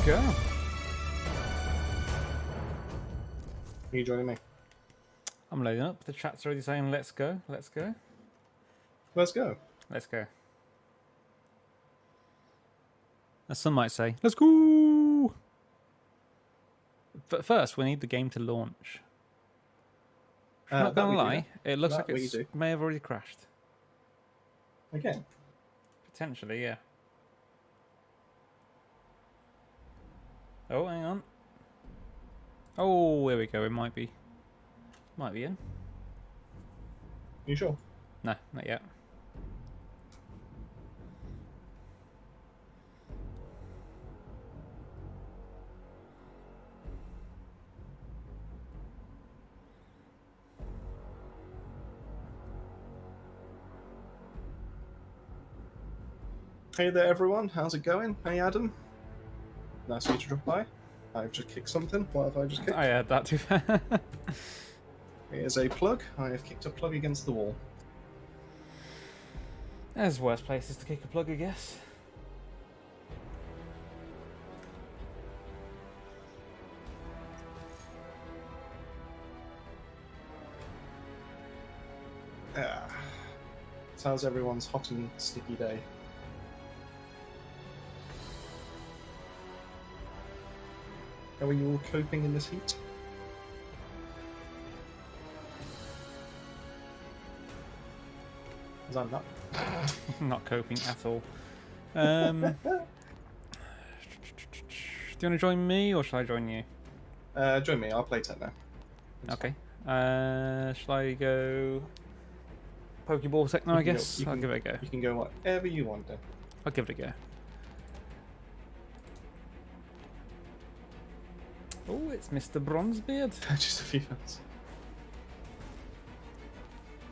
go. Are you joining me? I'm loading up. The chat's already saying, let's go, let's go. Let's go. Let's go. As some might say, let's go! But first, we need the game to launch. I'm not going to lie, it looks like it may have already crashed. Again? Potentially, yeah. Oh, hang on. Oh, here we go. It might be in. You sure? No, not yet. Hey there, everyone. How's it going? Hey, Adam. Nice of you to drop by. I've just kicked something. What have I just kicked? I heard that too far. Here's a plug. I have kicked a plug against the wall. There's worse places to kick a plug, I guess. So how's everyone's hot and sticky day? How are you all coping in this heat? Because I'm not. Not coping at all. Do you want to join me, or shall I join you? Join me. I'll play 10 now. Okay. Shall I go Pokeball Techno, I guess? I'll give it a go. You can go whatever you want then. I'll give it a go. Oh, it's Mr. Bronzebeard. Just a few fans.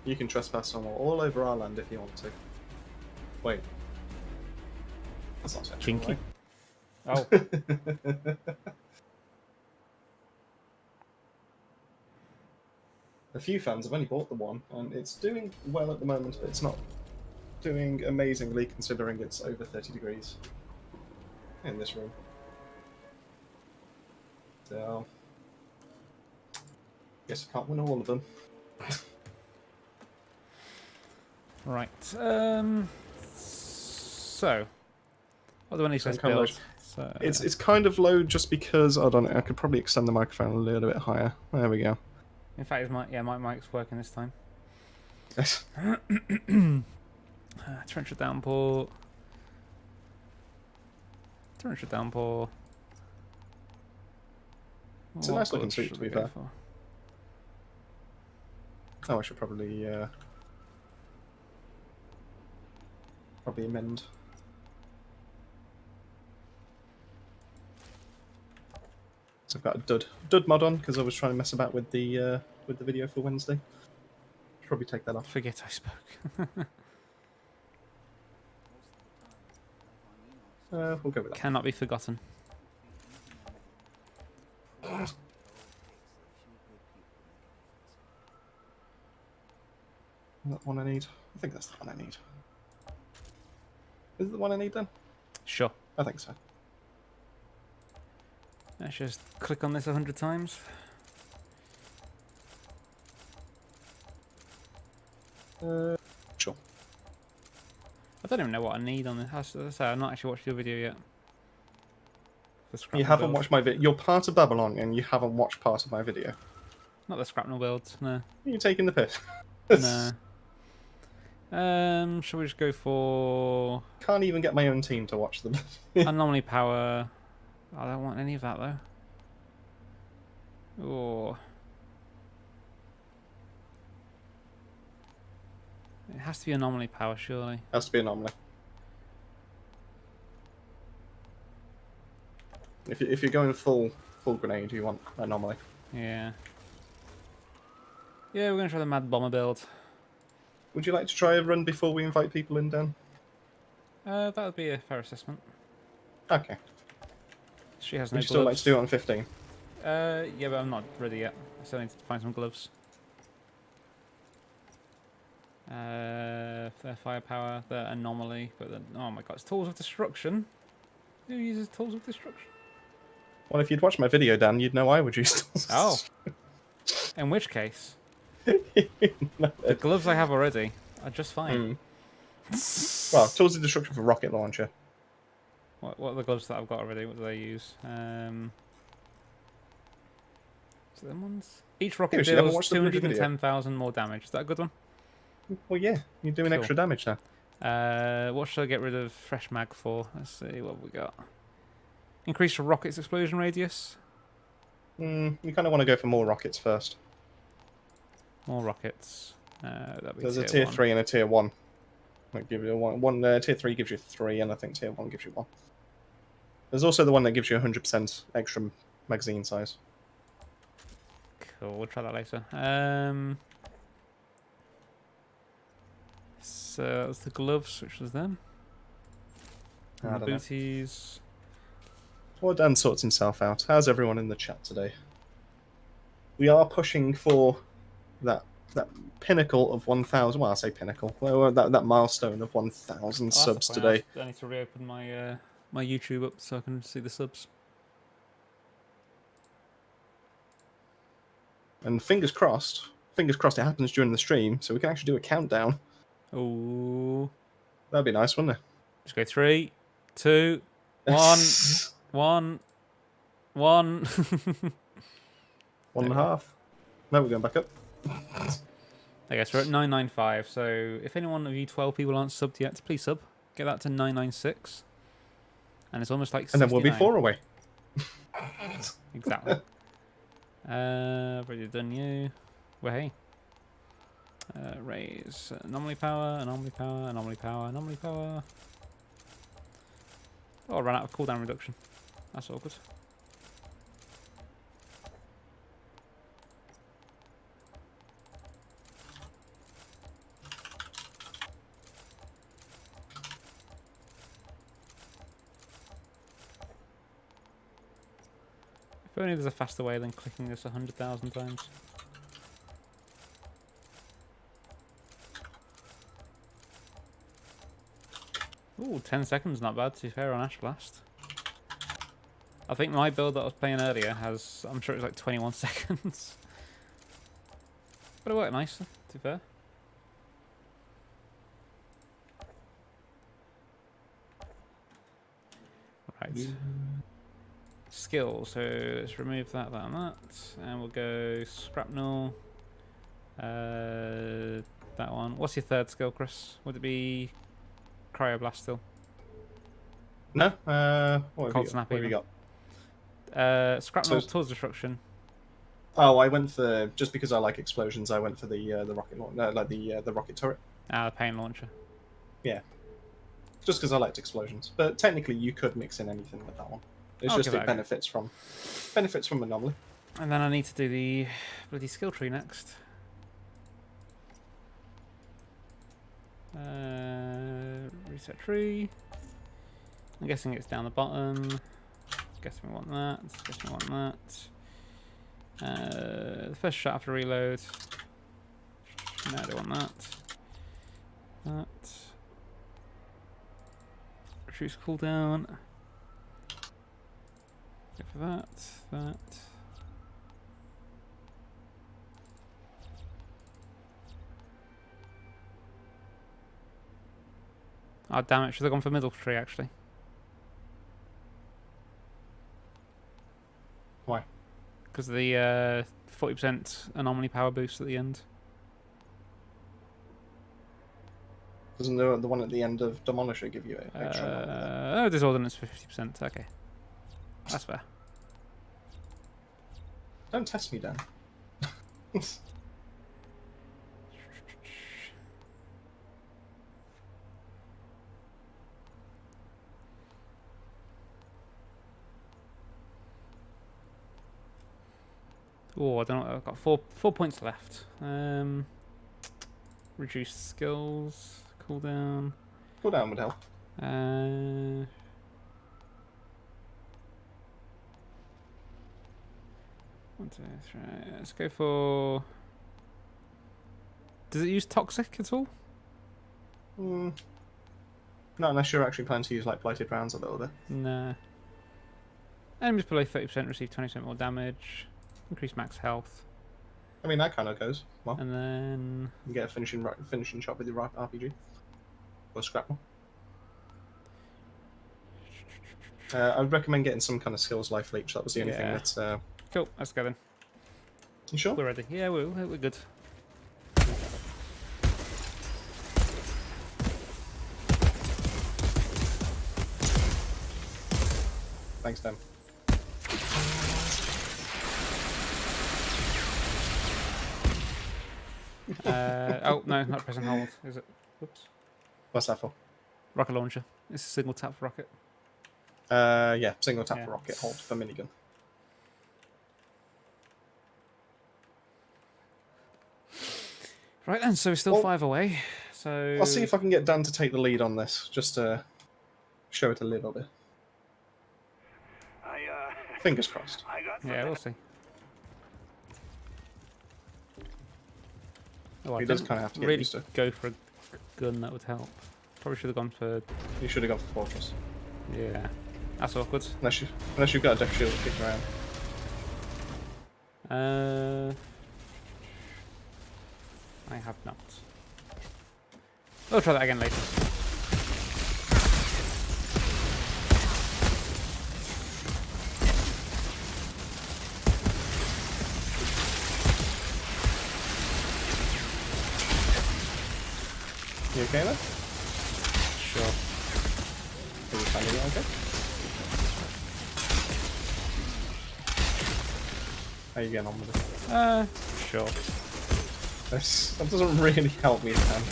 You can trespass on all over our land if you want to. Wait. That's not sexual, Kinky. right? Oh. A few fans have only bought the one, and it's doing well at the moment, but it's not doing amazingly considering it's over 30 degrees in this room. So, guess I can't win all of them. Right. So, what do I need to build? So, it's kind of low just because I don't know. I could probably extend the microphone a little bit higher. There we go. In fact, my mic's working this time. Yes. Torrential downpour. Torrential downpour. It's a nice looking suit, to be fair. Oh, I should probably amend. So I've got a dud mod on because I was trying to mess about with the video for Wednesday. Should probably take that off. Forget I spoke. We'll go with that. Cannot be forgotten. Is that the one I need? I think that's the one I need. Is it the one I need then? Sure. I think so. Let's just click on this 100 times. Sure. I don't even know what I need on this. As I say, I've not actually watched your video yet. You haven't watched my video. You're part of Babylon, and you haven't watched part of my video. Not the Scrapnel builds, no. You're taking the piss. No. Shall we just go for... Can't even get my own team to watch them. Anomaly power. I don't want any of that, though. Oh. It has to be anomaly power, surely. Has to be anomaly. If you're going full grenade, you want anomaly. Yeah. Yeah, we're going to try the Mad Bomber build. Would you like to try a run before we invite people in, Dan? That would be a fair assessment. Okay. She has no Would you still like to do it on 15? Yeah, but I'm not ready yet. I still need to find some gloves. Their firepower, their anomaly, but then, oh my god, it's tools of destruction. Who uses tools of destruction? Well, if you'd watched my video, Dan, you'd know I would use tools. Oh. In which case, No. the gloves I have already are just fine. Well, tools of destruction for rocket launcher. What are the gloves that I've got already? What do they use? So them ones? Each rocket Seriously, you haven't deals watched the bloody video? 210,000 more damage. Is that a good one? Well, yeah, you're doing Cool. extra damage now. What should I get rid of fresh mag for? Let's see what we got. Increase your rocket's explosion radius. You kind of want to go for more rockets first. More rockets. That'd be There's a tier tier 1. 3 and a tier 1. That give you one tier 3 gives you 3, and I think tier 1 gives you 1. There's also the one that gives you 100% extra magazine size. Cool, we'll try that later. So that was the gloves, which was them. I And the don't know. booties. Well, Dan sorts himself out. How's everyone in the chat today? We are pushing for that pinnacle of 1,000. Well, I say pinnacle. Well, that milestone of 1,000 subs today. I need to reopen my my YouTube up so I can see the subs. And fingers crossed it happens during the stream, so we can actually do a countdown. Oh, That'd be nice, wouldn't it? let's go 3, 2, 1, 1, 1. 1.5. No, we're going back up. I guess we're at 995. So if any one of you 12 people aren't subbed yet, please sub. Get that to 996. And it's almost like 69. And then we'll be 4 away. Exactly. I've already done you. Well, hey. Raise anomaly power, anomaly power, anomaly power, anomaly power. Oh, I ran out of cooldown reduction. That's all good. If only there's a faster way than clicking this 100,000 times. Ooh, 10 seconds, not bad to be fair on Ash Blast. I think my build that I was playing earlier has, I'm sure it was like 21 seconds. But it worked nice, to be fair. Right. Skill, so let's remove that, and that. And we'll go Scrapnel. That one. What's your third skill, Chris? Would it be Cryoblast still? No? What Cold have Snap you got? Scrapnel, So- Tools Destruction. Oh, I went for, just because I like explosions, I went for the rocket the rocket turret. The Pain Launcher. Yeah. Just because I liked explosions. But technically you could mix in anything with that one. It's I'll just give it that a benefits from anomaly. And then I need to do the bloody skill tree next. Reset tree. I'm guessing it's down the bottom. Guessing we want that. Guessing we want that. The first shot after reload. No, I don't want that. That. Reduce cooldown. Go for that. That. Oh damn it! Should have gone for middle tree actually. Why? Because of the 40% anomaly power boost at the end. Doesn't the one at the end of Demolisher give you an extra anomaly? Oh, Disordnance for 50%. Okay, that's fair. Don't test me, Dan. Oh, I don't know. I've got four points left. Reduced skills, cooldown. Cooldown would help. 1, 2, 3. Let's go for. Does it use toxic at all? Not unless you're actually planning to use like blighted rounds a little bit. No. Enemies below 30% receive 20% more damage. Increase max health. I mean, that kind of goes well. And then... You get a finishing shot with your RPG. Or scrapple. I'd recommend getting some kind of skills life leech. That was the only thing that's... Cool, let's go then. You sure? We're ready. Yeah, we're good. Thanks, Dan. Oh, no, not press and hold, is it? Whoops. What's that for? Rocket launcher. It's a single tap for rocket. Yeah, single tap for rocket, hold for minigun. Right then, so we're still 5 away. So I'll see if I can get Dan to take the lead on this, just to show it a little bit. Fingers crossed. Yeah, we'll see. Oh, He does kind of have to get really used to. Go for a gun, that would help. Probably should have gone for... You should have gone for Fortress. Yeah. That's awkward. Unless you've got a death shield kicking around. I have not. We'll try that again later. You okay there? Sure. Are you finding it okay? How are you getting on with it? Sure. That doesn't really help me, Dan.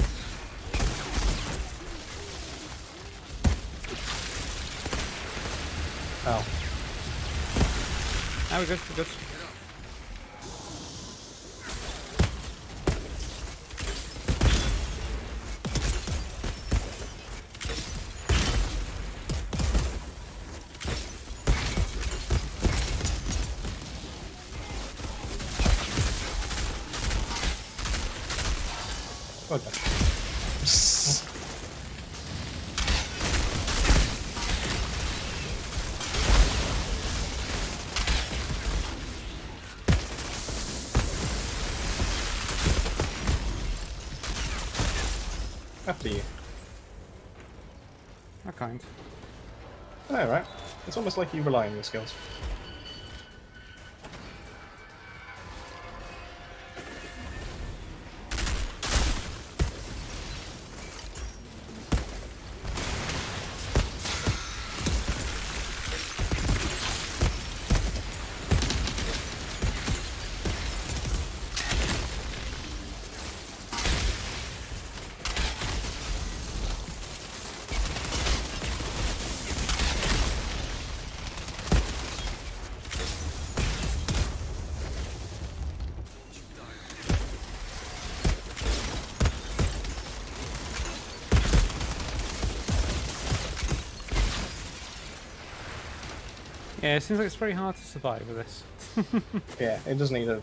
Oh. Ah, we're good, we're good. Okay. After you. That kind. Alright. It's almost like you rely on your skills. Yeah, it seems like it's very hard to survive with this. Yeah, it does need a...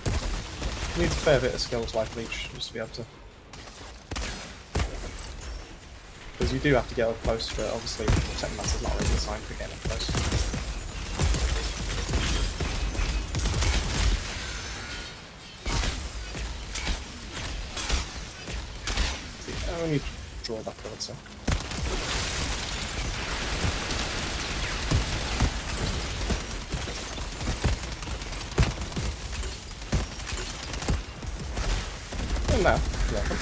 It needs a fair bit of skills life leech just to be able to... Because you do have to get up close, but obviously Second Master's not really designed for getting up close. It's the only drawback I would say. And now, you're welcome.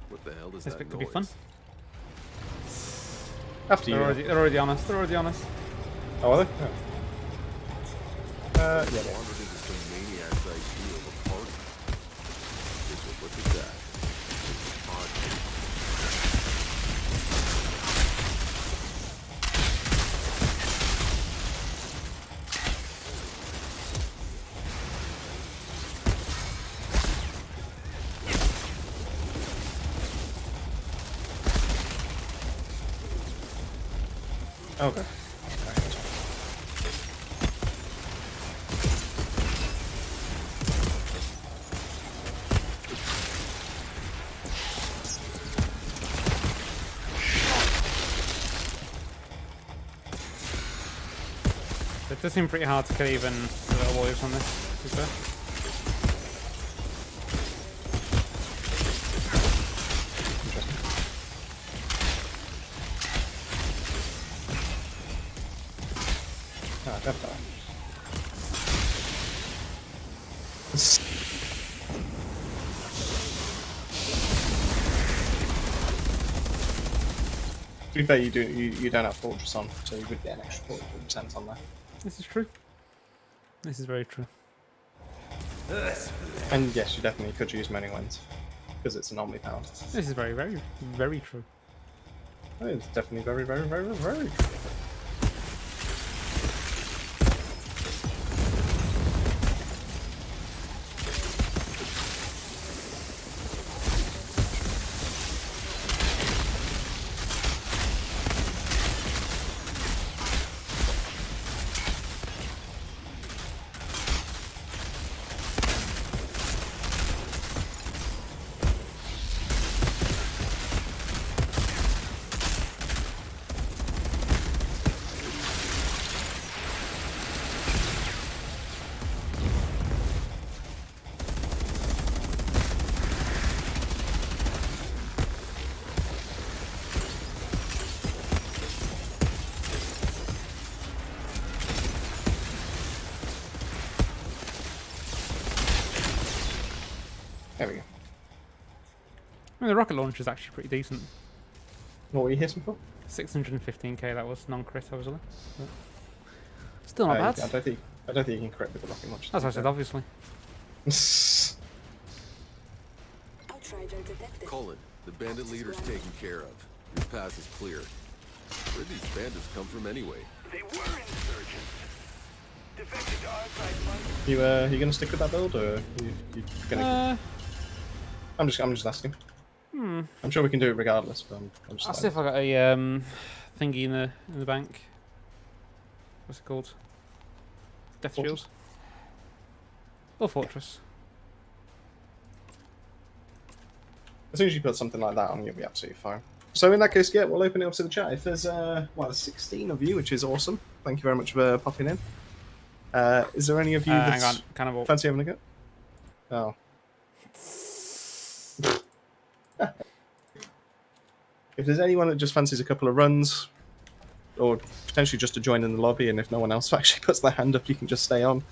What the hell does This that bit noise? could be fun. After you. They're already on us. They're already on us. Oh, are they? Yeah. Yeah, they are. Wandered into some maniac's idea of a party. This will look at that. It's a party. Okay. does seem pretty hard to kill even the little waves on this, to be fair. Interesting. Ah, definitely. To be fair, you don't have Fortress on, so you would get an extra 40% on there. This is true. This is very true. And yes, you definitely could use many wins because it's an omni-pound. This is very, very, very true. It's definitely very, very, very, very true. There we go. I mean, the rocket launcher is actually pretty decent. What were you hitting for? 615k, that was non-crit, obviously. But still not bad. I don't think you can crit with the rocket launcher. That's what I said, obviously. Outrider detected. Cullen, the bandit leader's taken care of. Your path is clear. Where'd these bandits come from anyway? They were insurgents. Defected to our side, You gonna stick with that build, or you gonna? I'm just asking. I'm sure we can do it regardless, but I'm just. I'll see if I got a thingy in the bank. What's it called? Death Fortress? Shield? Or Fortress. As soon as you put something like that on, you'll be absolutely fine. So in that case, yeah, we'll open it up to the chat. If there's there's 16 of you, which is awesome. Thank you very much for popping in. Is there any of you Hang that on, cannibal. fancy having a go? Oh. If there's anyone that just fancies a couple of runs, or potentially just to join in the lobby, and if no one else actually puts their hand up, you can just stay on.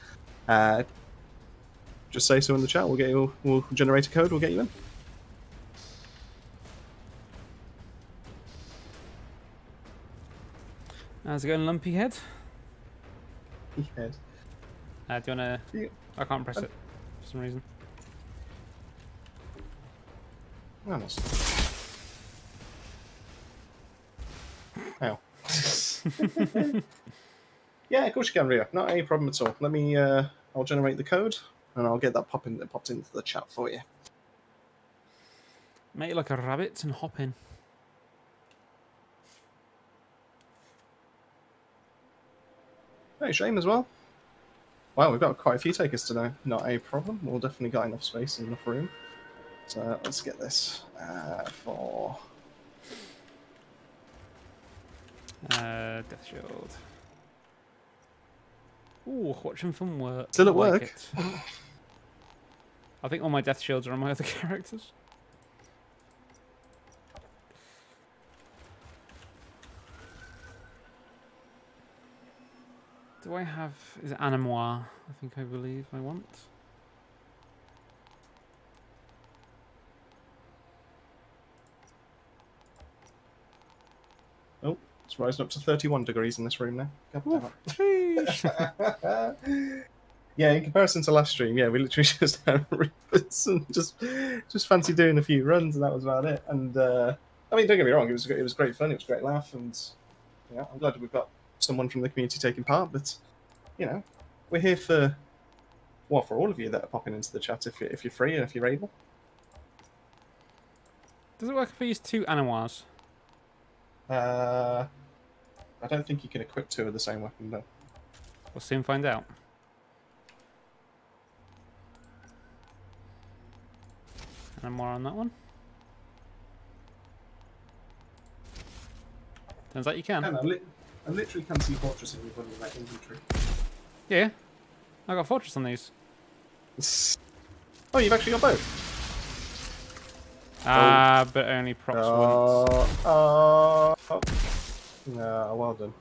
Just say so in the chat. We'll generate a code. We'll get you in. How's it going, Lumpy Head? Head. Do you wanna... Yeah. I can't press it for some reason. Honest. Ow. Yeah, of course you can, Rio. Not any problem at all. Let me. I'll generate the code, and I'll get that popped into the chat for you. Make it like a rabbit and hop in. Hey, shame as well. Wow, we've got quite a few takers today. Not a problem. We'll definitely got enough space and enough room. So let's get this for Death Shield. Ooh, watching from work. Still at I like work? it. I think all my Death Shields are on my other characters. Do I have... Is it armour? I believe I want. Oh, it's rising up to 31 degrees in this room now. God damn it. Yeah, in comparison to last stream, yeah, we literally just had Reapers and just fancy doing a few runs, and that was about it. And I mean, don't get me wrong, it was great fun, it was a great laugh, and yeah, I'm glad that we've got someone from the community taking part. But you know, we're here for for all of you that are popping into the chat if you're free and if you're able. Does it work if I use 2 armours? I don't think you can equip 2 of the same weapon, though. We'll soon find out. And more on that one. Turns out you can. I literally can see Fortress in your that inventory. Yeah, I got Fortress on these. Oh, you've actually got both. Ah, but only procs once. No, well done.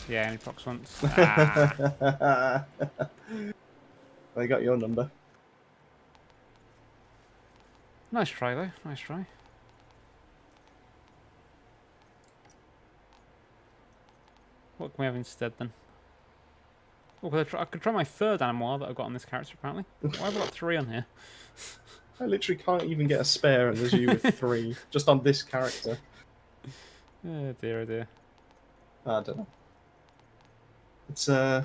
Yeah, only procs once. Ah. They got your number. Nice try, though. Nice try. What can we have instead, then? Oh, I could try my third animal that I've got on this character, apparently. Why have I got 3 on here? I literally can't even get a spare, and there's you with 3 just on this character. Oh dear, oh dear. I don't know. It's yeah.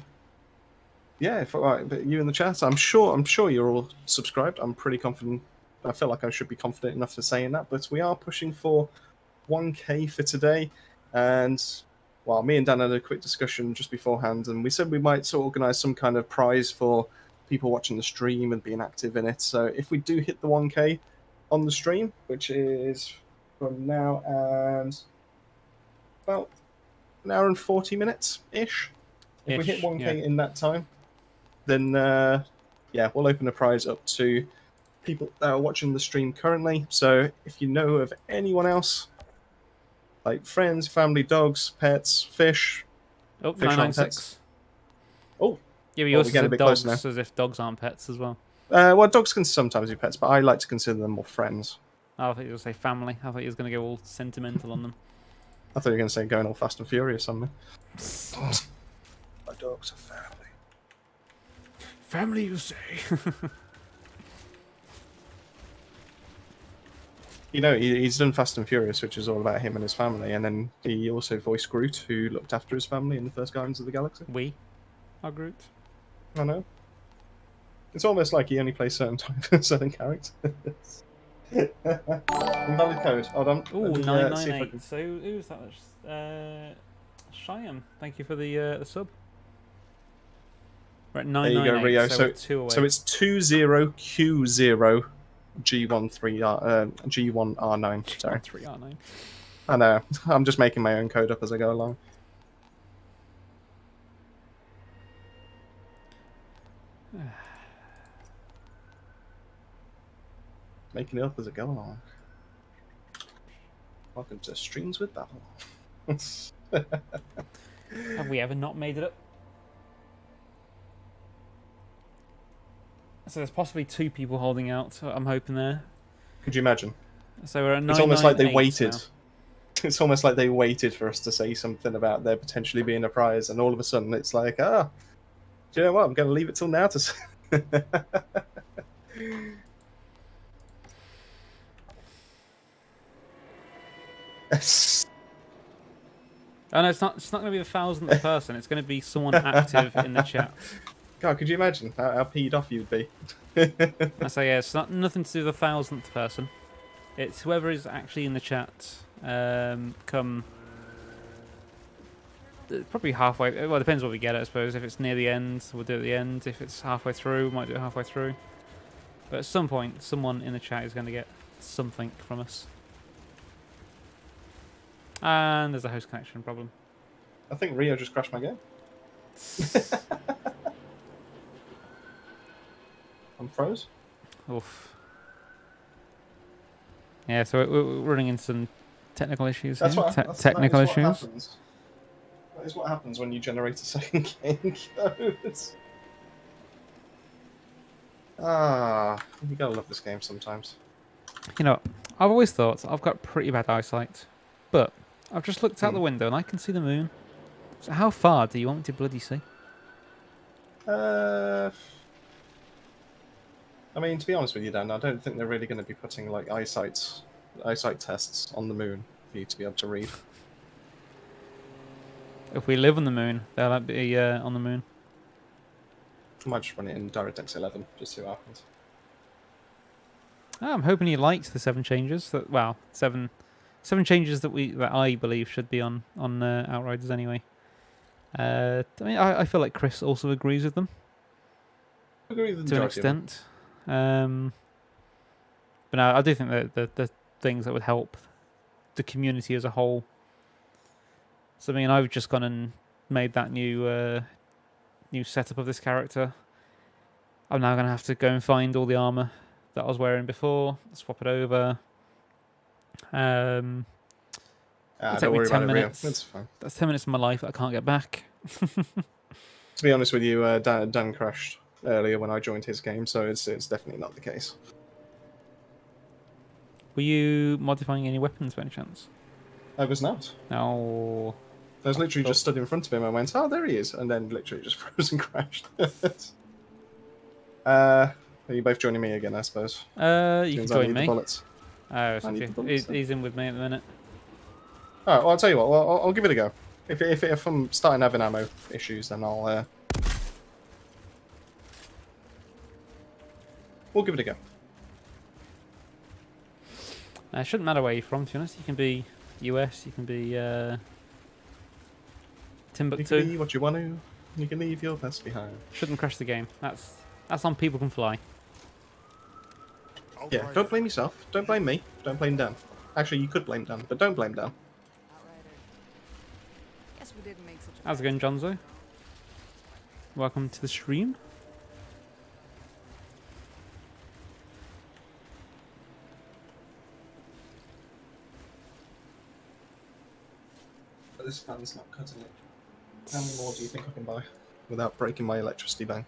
Right, but you in the chat, I'm sure you're all subscribed. I'm pretty confident. I feel like I should be confident enough for saying that, but we are pushing for 1K for today, and well, me and Dan had a quick discussion just beforehand, and we said we might sort of organise some kind of prize for people watching the stream and being active in it. So if we do hit the 1K on the stream, which is from now and about an hour and 40 minutes ish, if we hit 1K in that time, then yeah, we'll open a prize up to people that are watching the stream currently. So if you know of anyone else, like friends, family, dogs, pets, fish. Oh, Fish aren't 996. Oh, Yeah, but you well, also we're getting a said bit dogs closer now. as if dogs aren't pets as well. Well, dogs can sometimes be pets, but I like to consider them more friends. Oh, I thought you were going to say family. I thought you was going to go all sentimental on them. I thought you were going to say going all Fast and Furious on me. My dogs are family. Family, you say? You know, he's done Fast and Furious, which is all about him and his family, and then he also voiced Groot, who looked after his family in the first Guardians of the Galaxy. We are Groot. I know. It's almost like he only plays certain characters. Invalid code. Hold on. Ooh, Let me, see if I 998. can- So, who's that? Shyam. Thank you for the sub. We're at There you 998. go, Rio. So, we're 2 away. So it's 20Q0 G13 G1R9. Sorry. 3R9. I know. I'm just making my own code up as I go along. Making it up as I go along. Welcome to Streams with Babylon. Have we ever not made it up? So there's possibly 2 people holding out. I'm hoping there. Could you imagine? So we're at 998 It's almost like they now. waited. It's almost like they waited for us to say something about there potentially being a prize, and all of a sudden it's like, do you know what? I'm going to leave it till now to say. Oh no, it's not going to be the 1000th person. It's going to be someone active in the chat. God, could you imagine how peed off you'd be? I say yeah, it's nothing to do with the 1000th person. It's whoever is actually in the chat. Come probably halfway. Well, it depends what we get, I suppose. If it's near the end, we'll do it at the end. If it's halfway through, we might do it halfway through. But at some point, someone in the chat is going to get something from us. And there's a host connection problem. I think Rio just crashed my game. I'm froze. Oof. Yeah, so we're running into some technical issues here. Technical issues. That is what happens when you generate a second game code. You gotta love this game sometimes. You know, I've always thought I've got pretty bad eyesight, but I've just looked out the window and I can see the moon. So how far do you want me to bloody see? I mean, to be honest with you, Dan, I don't think they're really going to be putting like eyesight tests on the moon for you to be able to read. If we live on the moon, they'll be on the moon. I might just run it in DirectX 11, just see what happens. I'm hoping you liked the 7 changes. Seven changes that I believe should be on Outriders anyway. I mean, I feel like Chris also agrees with them. I agree with the to an majority of them. extent. But no, I do think that the things that would help the community as a whole. So I mean, I've just gone and made that new setup of this character, I'm now going to have to go and find all the armour that I was wearing before, swap it over. It'll take Don't me worry 10 about it, Rio. minutes. It's fine. That's 10 minutes of my life that I can't get back. To be honest with you, Dan crashed earlier when I joined his game, so it's definitely not the case. Were you modifying any weapons by any chance? I was not. No. I was literally just stood in front of him and went, oh, there he is, and then literally just froze and crashed. Are you both joining me again, I suppose? You can Since I join need the me. bullets. Oh, I need the bullets, he's in with me at the minute. Alright, well, I'll tell you what, I'll give it a go. If I'm starting having ammo issues, then we'll give it a go. It shouldn't matter where you're from, to be honest. You can be US, you can be You Timbuktu. can be what you want to, you can leave your past behind. Shouldn't crash the game. That's on people can fly. Yeah, don't blame yourself, don't blame me, don't blame Dan. Actually, you could blame Dan, but don't blame Dan. Guess we didn't make such a How's it going, Jonzo? Welcome to the stream. But this fan's not cutting it. How many more do you think I can buy without breaking my electricity bank?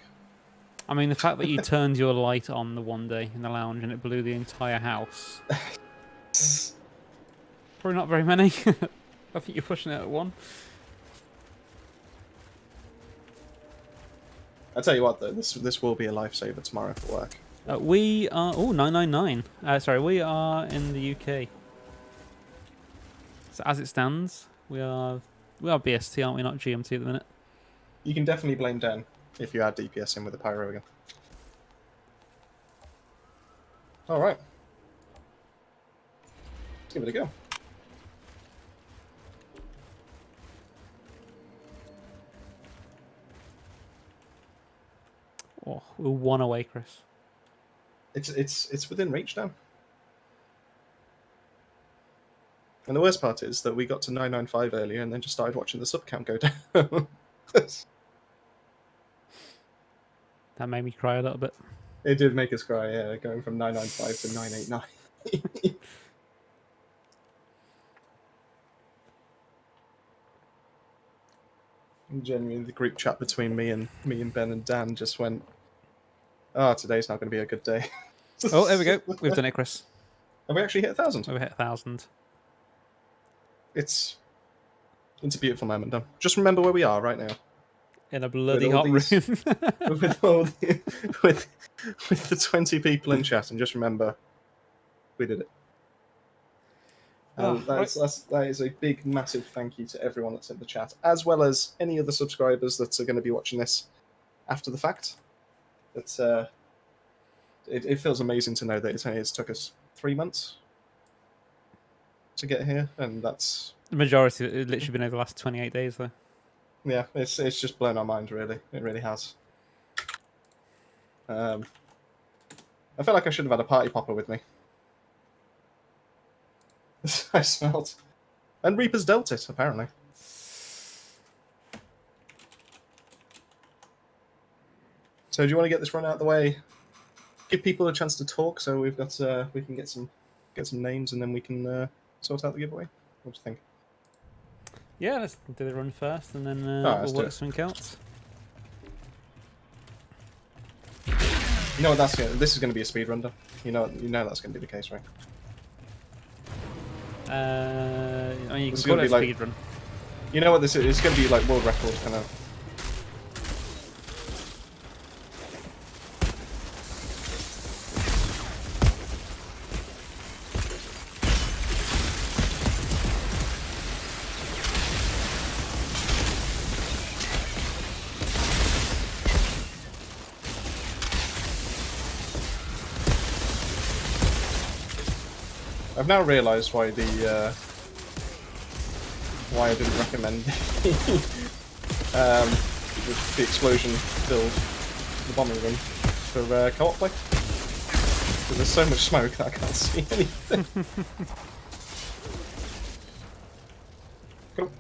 I mean, the fact that you turned your light on the one day in the lounge and it blew the entire house. Probably not very many. I think you're pushing it at one. I tell you what, though, this will be a lifesaver tomorrow for work. We are... Oh, 999. Sorry, we are in the UK. So as it stands, we are BST, aren't we? Not GMT at the minute. You can definitely blame Dan if you add DPS in with the pyro again. Alright. Let's give it a go. Oh, we're one away, Chris. It's within reach now. And the worst part is that we got to 995 earlier and then just started watching the sub count go down. That made me cry a little bit. It did make us cry, yeah, going from 995 to 989. Genuinely, the group chat between me and Ben and Dan just went, "Oh, today's not going to be a good day." Oh, there we go. We've done it, Chris. Have we actually hit 1,000? We've hit 1,000. It's a beautiful moment, though. Just remember where we are right now. In a bloody With all hot these- room. with the 20 people in chat, and just remember, we did it. Oh, That is a big, massive thank you to everyone that's in the chat, as well as any other subscribers that are going to be watching this after the fact. It feels amazing to know that it's took us 3 months to get here, and that's... The majority, it's literally been over the last 28 days, though. Yeah, it's just blown our mind, really. It really has. I feel like I should have had a party popper with me. I smelled. And Reaper's dealt it, apparently. So do you want to get this run out of the way? Give people a chance to talk, so we've got we can get some names, and then we can sort out the giveaway. What do you think? Yeah, let's do the run first, and then Alright, we'll let's do work it. something else. You know what? This is going to be a speed run, though. You know that's going to be the case, right? I mean, you This can is call it gonna a be like- speed run. You know what this is? It's going to be like world record kind of. I've now realised why why I didn't recommend the explosion build, the bombing run for co-op play. Because there's so much smoke that I can't see anything. Cool.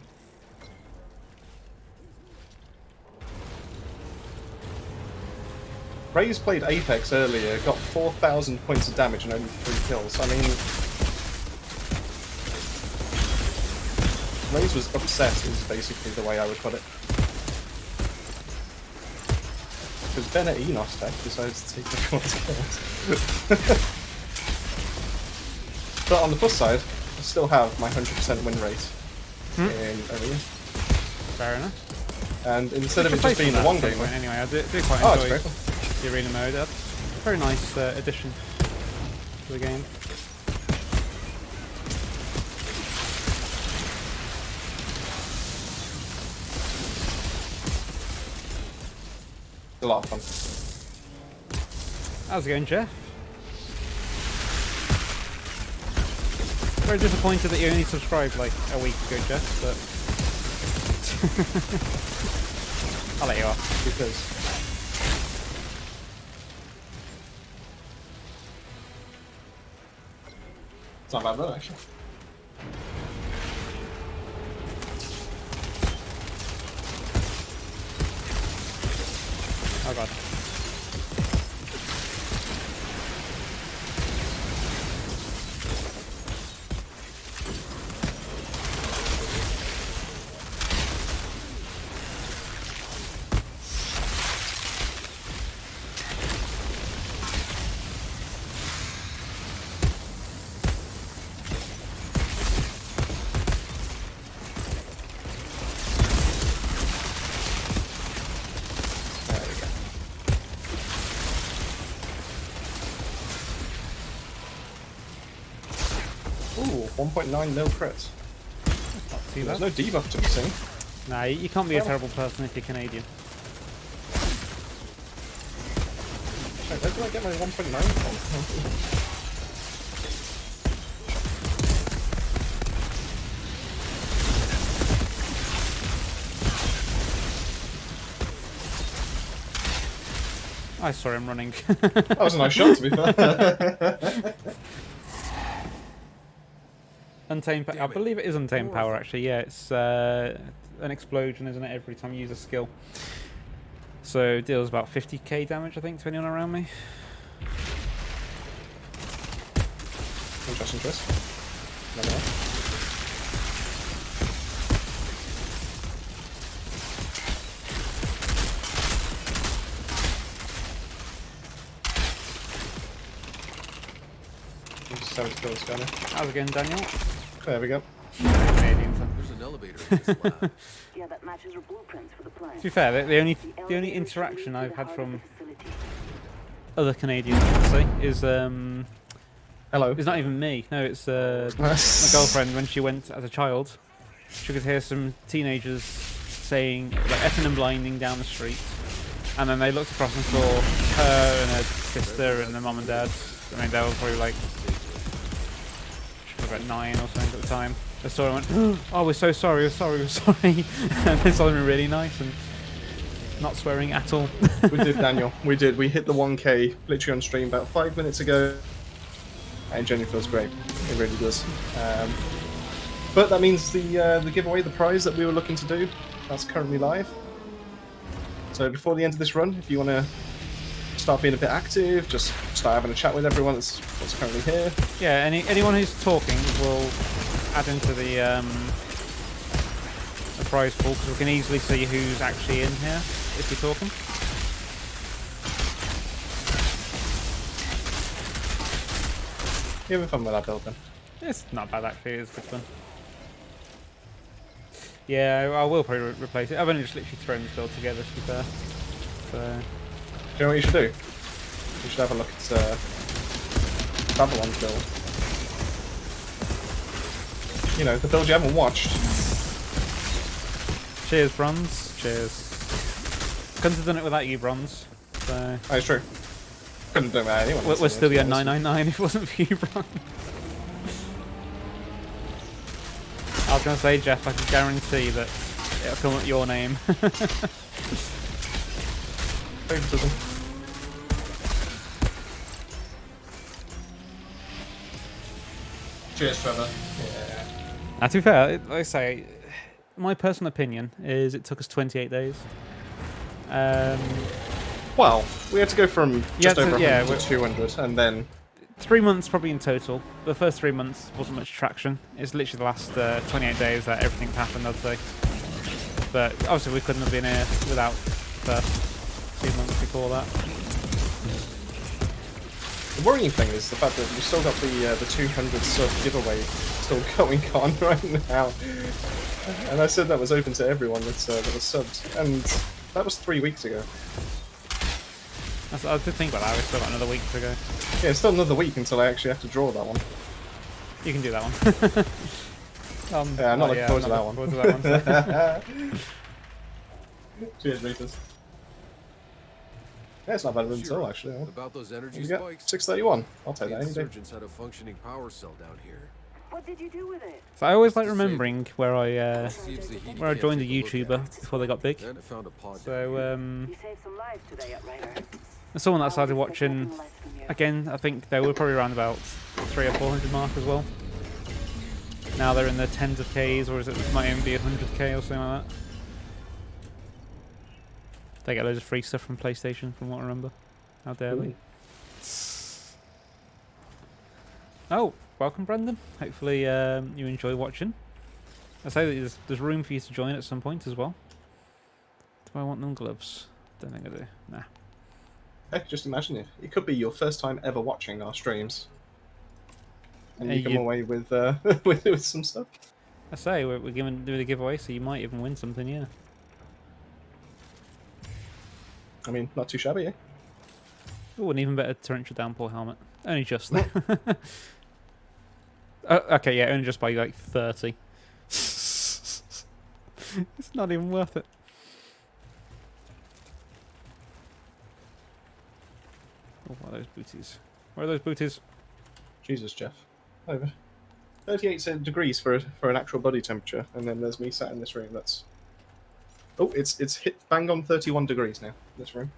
Ray's played Apex earlier, got 4,000 points of damage and only 3 kills. I mean, Ray's was upset is basically the way I would put it. Because Ben at Enos Tech decided to take the short kills. But on the plus side, I still have my 100% win rate in Arena. Fair enough. And instead of it just being a one game, anyway, I do quite oh, enjoy it's great. the arena mode. That's a very nice addition to the game. It's a lot of fun. How's it going, Jeff? Very disappointed that you only subscribed like a week ago, Jeff, but I'll let you off. Because it's not bad though, actually. Oh god. There we go. Ooh, 1.9 mil crit. Not too There's bad. no debuff to be seen. Nah, you can't be a terrible person if you're Canadian. Wait, where did I get my 1.9 from? I saw him running. That was a nice shot, to be fair. Untamed I believe it is Untamed Power, actually. Yeah, it's an explosion, isn't it, every time you use a skill. So it deals about 50k damage, I think, to anyone around me. Interesting twist. Never know. Just have it kills going in. How's it going, Daniel? There we go. Canadians, then. There's an elevator in this lab. Yeah, that matches our blueprints for the plane. To be fair, the only interaction I've had from other Canadians, let's say, is Hello. it's not even me. No, it's my girlfriend. When she went as a child, she could hear some teenagers saying, like, effing and blinding down the street, and then they looked across and saw her and her sister and their mum and dad. I mean, they were probably like, she was about 9 or something at the time. They saw her and went, "Oh, we're so sorry, we're sorry, we're sorry," and they told me really nice and not swearing at all. We did, Daniel. We did. We hit the 1k literally on stream about 5 minutes ago. And it genuinely feels great. It really does. But that means the giveaway, the prize that we were looking to do, that's currently live. So before the end of this run, if you want to start being a bit active, just start having a chat with everyone that's currently here. Yeah, anyone who's talking will add into the prize pool, because we can easily see who's actually in here if you're talking. You having fun with that build then? It's not bad actually, it's good fun. Yeah, I will probably replace it. I've only just literally thrown this build together, to be fair. So, Do you know what you should do? You should have a look at Babylon's build. You know, the build you haven't watched. cheers, Bronze. Cheers. Couldn't have done it without you, Bronze. So, Oh, it's true. Couldn't do it without anyone. we'll still be at 999 if it wasn't for you, Bronze. I was going to say, Jeff, I can guarantee that it'll come with your name. Favoritism. Cheers, Trevor. Yeah. Now, to be fair, like I say, my personal opinion is it took us 28 days. Well, we had to go from Yeah, just over 100 yeah, to 200, and then 3 months probably in total. The first 3 months wasn't much traction. It's literally the last 28 days that everything's happened, I'd say. But obviously we couldn't have been here without the first 2 months before that. the worrying thing is the fact that we've still got the 200 sub giveaway still going on right now. And I said that was open to everyone that was subbed, and that was 3 weeks ago. I did think about that. We still got another week to go. Yeah, it's still another week until I actually have to draw that one. You can do that one. Yeah, I'm not looking forward to that one. Forward to that one, so. Cheers, Reapers. Yeah, it's not bad at all, actually. About those energy You get spikes. 631. I'll take The that any day. insurgents had a functioning power cell down here. What did you do with it? So I always like remembering where I See if the heat where I can't joined the take a look at YouTuber it. before they got big. Then I found a pod down So here. You saved some lives today, Outrider. there's someone that I started would expect watching nothing less from you. again. I think they were probably around about 300 or 400 mark as well. Now they're in the tens of Ks, or is it might even be 100k or something like that. They get loads of free stuff from PlayStation, from what I remember. How dare they? Ooh. Oh, welcome, Brendan. Hopefully you enjoy watching. I say that there's room for you to join at some point as well. Do I want them gloves? Don't think I do. Nah. Heck, just imagine it could be your first time ever watching our streams. And you come you- away with, with some stuff. I say we're doing a giveaway, so you might even win something. Yeah. I mean, not too shabby, eh? Oh, an even better torrential downpour helmet. Only just though. Okay, yeah, only just by like 30. It's not even worth it. Oh, what are those booties? Where are those booties? Jesus, Jeff. Over 38 degrees for an actual body temperature, and then there's me sat in this room. That's it's hit bang on 31 degrees now. This room.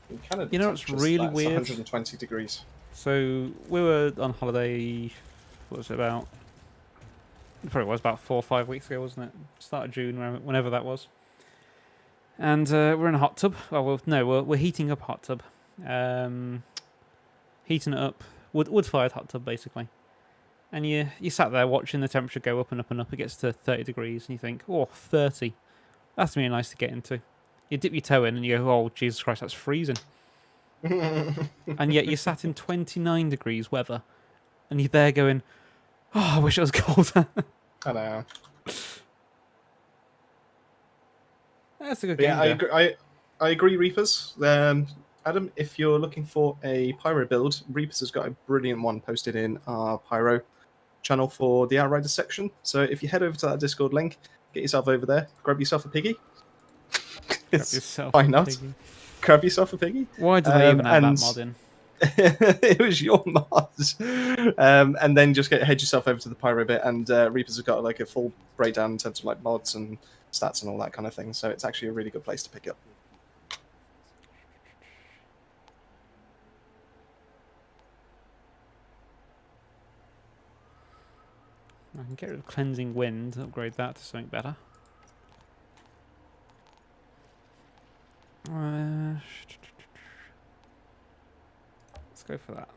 In Canada, You know what's temperature's really that's weird? 120 degrees. So we were on holiday. What was it about? It probably was about 4 or 5 weeks ago, wasn't it? Start of June, whenever that was. And we're in a hot tub. Well, no, we're heating up a hot tub. Heating it up, wood-fired hot tub basically. And you sat there watching the temperature go up and up and up. It gets to 30 degrees, and you think, oh, 30. That's really nice to get into. You dip your toe in, and you go, oh, Jesus Christ, that's freezing. And yet you sat in 29 degrees weather, and you're there going, oh, I wish it was colder. I know. That's a good But game. yeah, there. I agree, Reapers. Adam, if you're looking for a pyro build, Reapers has got a brilliant one posted in our pyro channel for the Outriders section. So if you head over to that Discord link, get yourself over there, grab yourself a piggy. Grab yourself Why a not? piggy. Grab yourself a piggy. Why do they even have and- that mod in? It was your mods. And then just head yourself over to the pyro bit, and Reapers have got like a full breakdown in terms of like mods and stats and all that kind of thing. So it's actually a really good place to pick up. I can get rid of cleansing wind, upgrade that to something better. Let's go for that.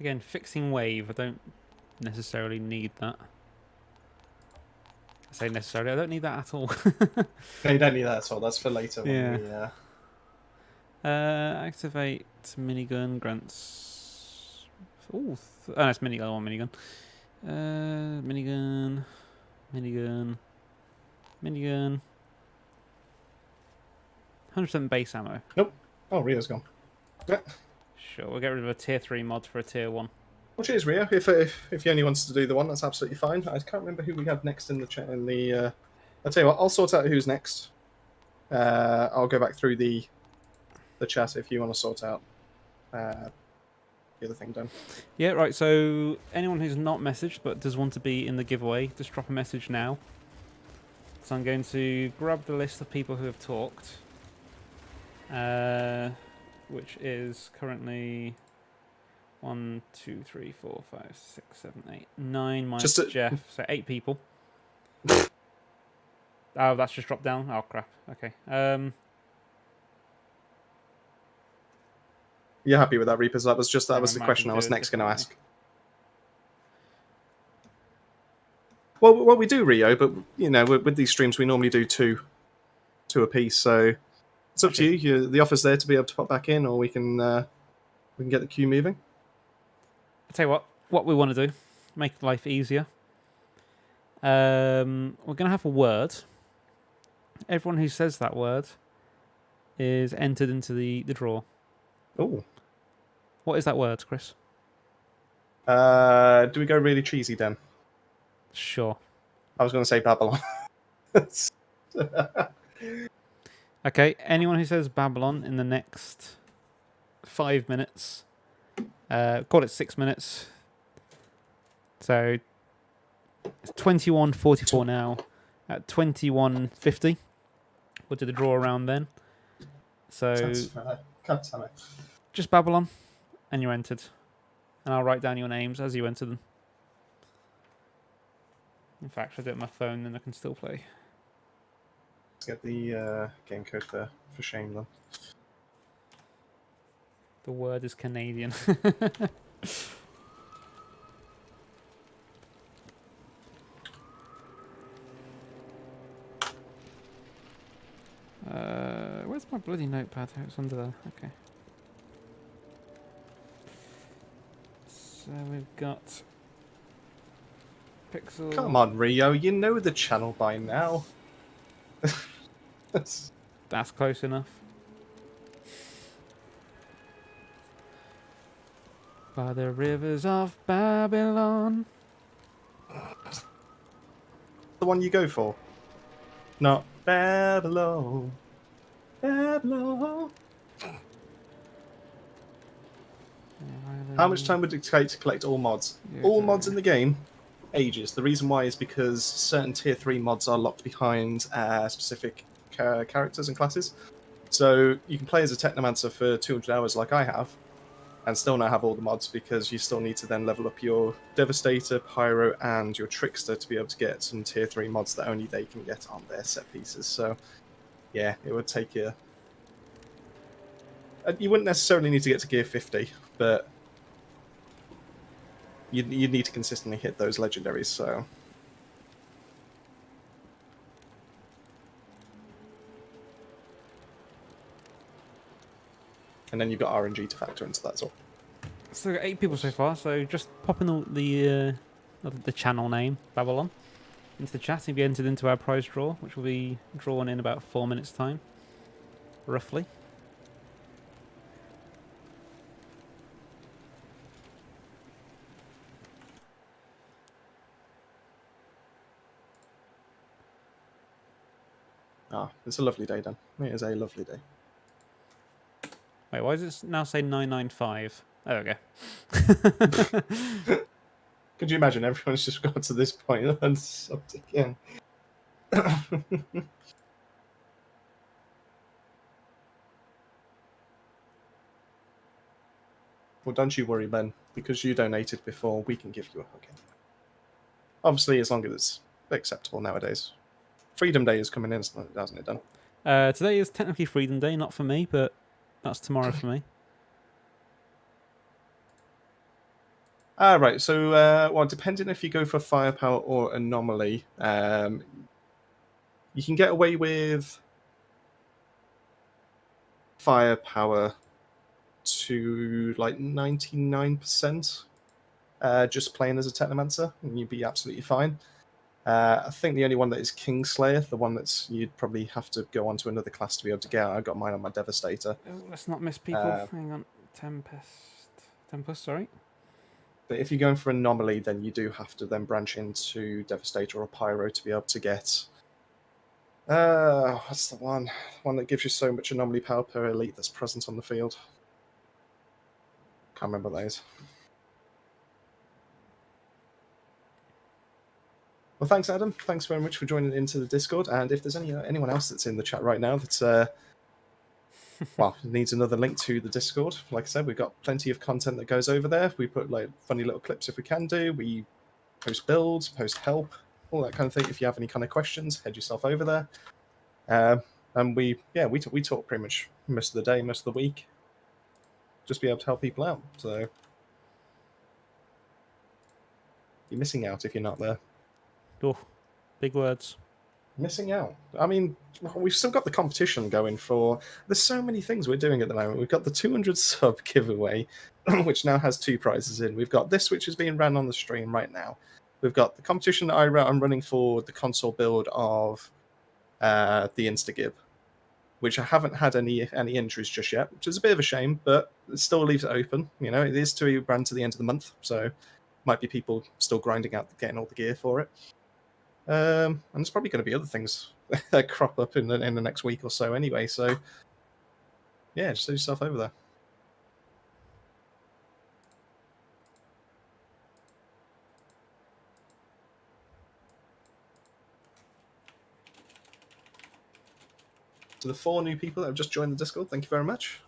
Again, fixing wave, I don't necessarily need that. I say necessarily, I don't need that at all. No, you don't need that at all. That's for later. Yeah. When we, Activate minigun grants. Oh, no, it's minigun. I want minigun. Minigun. 100% base ammo. Oh, Rio's gone. Yeah. Sure, we'll get rid of a tier 3 mod for a tier 1. Well, cheers, Rio. If he only wants to do the one, that's absolutely fine. I can't remember who we had next in the chat. I'll tell you what. I'll sort out who's next. I'll go back through the chat if you want to sort out the other thing done. Yeah, right, so anyone who's not messaged but does want to be in the giveaway, just drop a message now. So I'm going to grab the list of people who have talked. which is currently 1, 2, 3, 4, 5, 6, 7, 8, 9 minus Jeff, so 8 people. Oh, that's just dropped down. Oh crap. Okay. You're happy with that, Reapers? That was I the might question I do was it next going to differently. ask. Well, we do Rio, but you know, with these streams, we normally do two a piece. So it's up to you. The offer's there to be able to pop back in, or we can get the queue moving. I'll tell you what we want to do, make life easier. We're going to have a word. Everyone who says that word is entered into the draw. Oh. What is that word, Chris? Do we go really cheesy then? Sure. I was going to say Babylon. Okay, anyone who says Babylon in the next 5 minutes, call it 6 minutes. So it's 21:44 now. At 21:50, we'll do the draw around then. So just Babylon, and you're entered. And I'll write down your names as you enter them. In fact, I'll do it on my phone, then I can still play. Let's get the game code for shame then. The word is Canadian. Where's my bloody notepad? Oh, it's under there. Okay. So we've got Pixel. Come on, Rio, you know the channel by now. That's close enough. By the rivers of Babylon. The one you go for. Not Babylon. Babylon. How much time would it take to collect all mods? All mods in the game? Ages. The reason why is because certain tier 3 mods are locked behind specific characters and classes. So you can play as a Technomancer for 200 hours like I have, and still not have all the mods because you still need to then level up your Devastator, Pyro, and your Trickster to be able to get some tier 3 mods that only they can get on their set pieces. So yeah, it would take you... You wouldn't necessarily need to get to gear 50, but you'd need to consistently hit those legendaries, so... And then you've got RNG to factor into that as well. So we've got 8 people so far, so just pop in the channel name, Babylon, into the chat and be entered into our prize draw, which will be drawn in about 4 minutes' time, roughly. Ah, it's a lovely day, Dan. It is a lovely day. Wait, why does it now say 995? There we go. Could you imagine everyone's just got to this point and subbed again? Well, don't you worry, Ben. Because you donated before, we can give you a hug. Obviously, as long as it's acceptable nowadays. Freedom Day is coming in, hasn't it, Dan? Today is technically Freedom Day, not for me, but that's tomorrow for me. Right, so, well, depending if you go for Firepower or Anomaly, you can get away with Firepower to, like, 99%, just playing as a Technomancer, and you'd be absolutely fine. I think the only one that is Kingslayer, the one that's you'd probably have to go on to another class to be able to get. I got mine on my Devastator. Oh, let's not miss people. Hang on. Tempest, sorry. But if you're going for Anomaly, then you do have to then branch into Devastator or Pyro to be able to get... what's the one? The one that gives you so much Anomaly power per elite that's present on the field. Can't remember what that is. Well, thanks, Adam. Thanks very much for joining into the Discord. And if there's anyone else that's in the chat right now that's well, it needs another link to the Discord. Like I said, we've got plenty of content that goes over there. We put like funny little clips if we can do. We post builds, post help, all that kind of thing. If you have any kind of questions, head yourself over there. And we talk pretty much most of the day, most of the week. Just be able to help people out. So you're missing out if you're not there. Oh, big words. Missing out. I mean, we've still got the competition going for. There's so many things we're doing at the moment. We've got the 200 sub giveaway, which now has 2 prizes in. We've got this, which is being ran on the stream right now. We've got the competition that I'm running for the console build of the Instagib, which I haven't had any entries just yet, which is a bit of a shame, but it still leaves it open. You know, it is to run to the end of the month, so might be people still grinding out getting all the gear for it. And there's probably going to be other things that crop up in the next week or so anyway. So yeah, just set yourself over there. To the 4 new people that have just joined the Discord, thank you very much.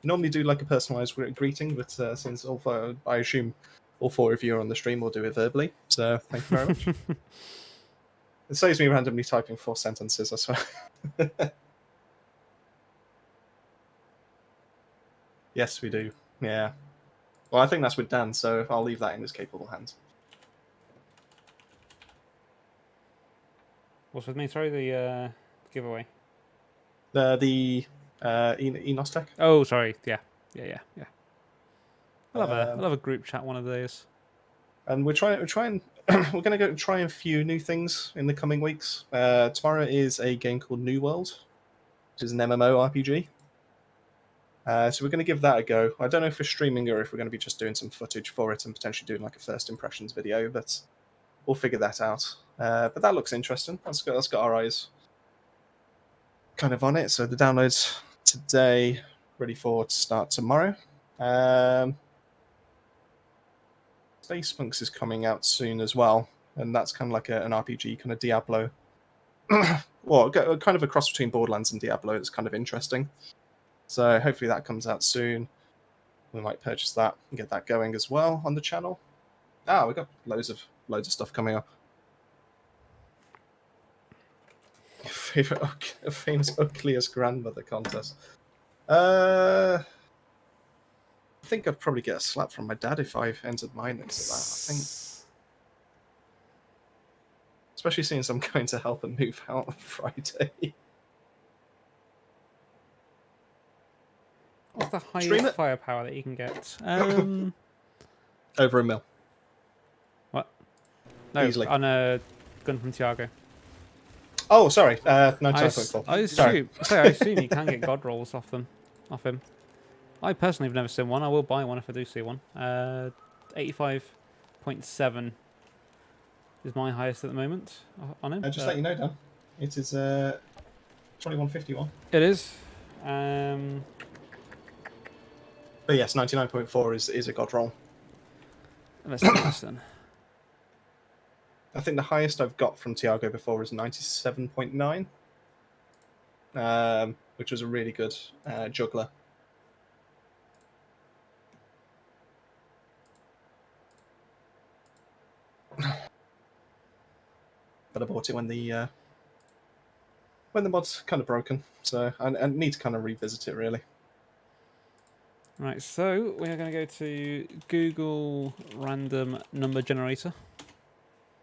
Normally do like a personalized greeting, but since I assume all 4 of you are on the stream, we'll do it verbally. So thank you very much. It saves me randomly typing 4 sentences, I swear. Yes, we do. Yeah. Well, I think that's with Dan, so I'll leave that in his capable hands. What's with me? Sorry, the giveaway. The Enos Tech. Oh, sorry. Yeah. I'll have a group chat one of these. And we're going to go try a few new things in the coming weeks. Tomorrow is a game called New World, which is an MMO RPG. So we're going to give that a go. I don't know if we're streaming or if we're going to be just doing some footage for it and potentially doing like a first impressions video, but we'll figure that out. But that looks interesting. That's got our eyes kind of on it. So the downloads today, ready for to start tomorrow. Space Monks is coming out soon as well, and that's kind of like an RPG, kind of Diablo. Well, kind of a cross between Borderlands and Diablo. It's kind of interesting. So hopefully that comes out soon. We might purchase that and get that going as well on the channel. We've got loads of stuff coming up. Famous ugliest grandmother contest. I think I'd probably get a slap from my dad if I entered mine into that. I think, especially since I'm going to help him move out on Friday. What's the highest firepower that you can get? Over 1 mil. What? No, Easily. on a gun from Tiago. Oh, sorry. 99.4. I assume you can get god rolls off him. I personally have never seen one. I will buy one if I do see one. 85.7 is my highest at the moment on him. Just let you know, Dan. It is 2151. It is. But yes, 99.4 is a god roll. Let's do this then. I think the highest I've got from Tiago before is 97.9, which was a really good juggler. But I bought it when the mod's kind of broken, so I need to kind of revisit it really. Right, so we are going to go to Google random number generator.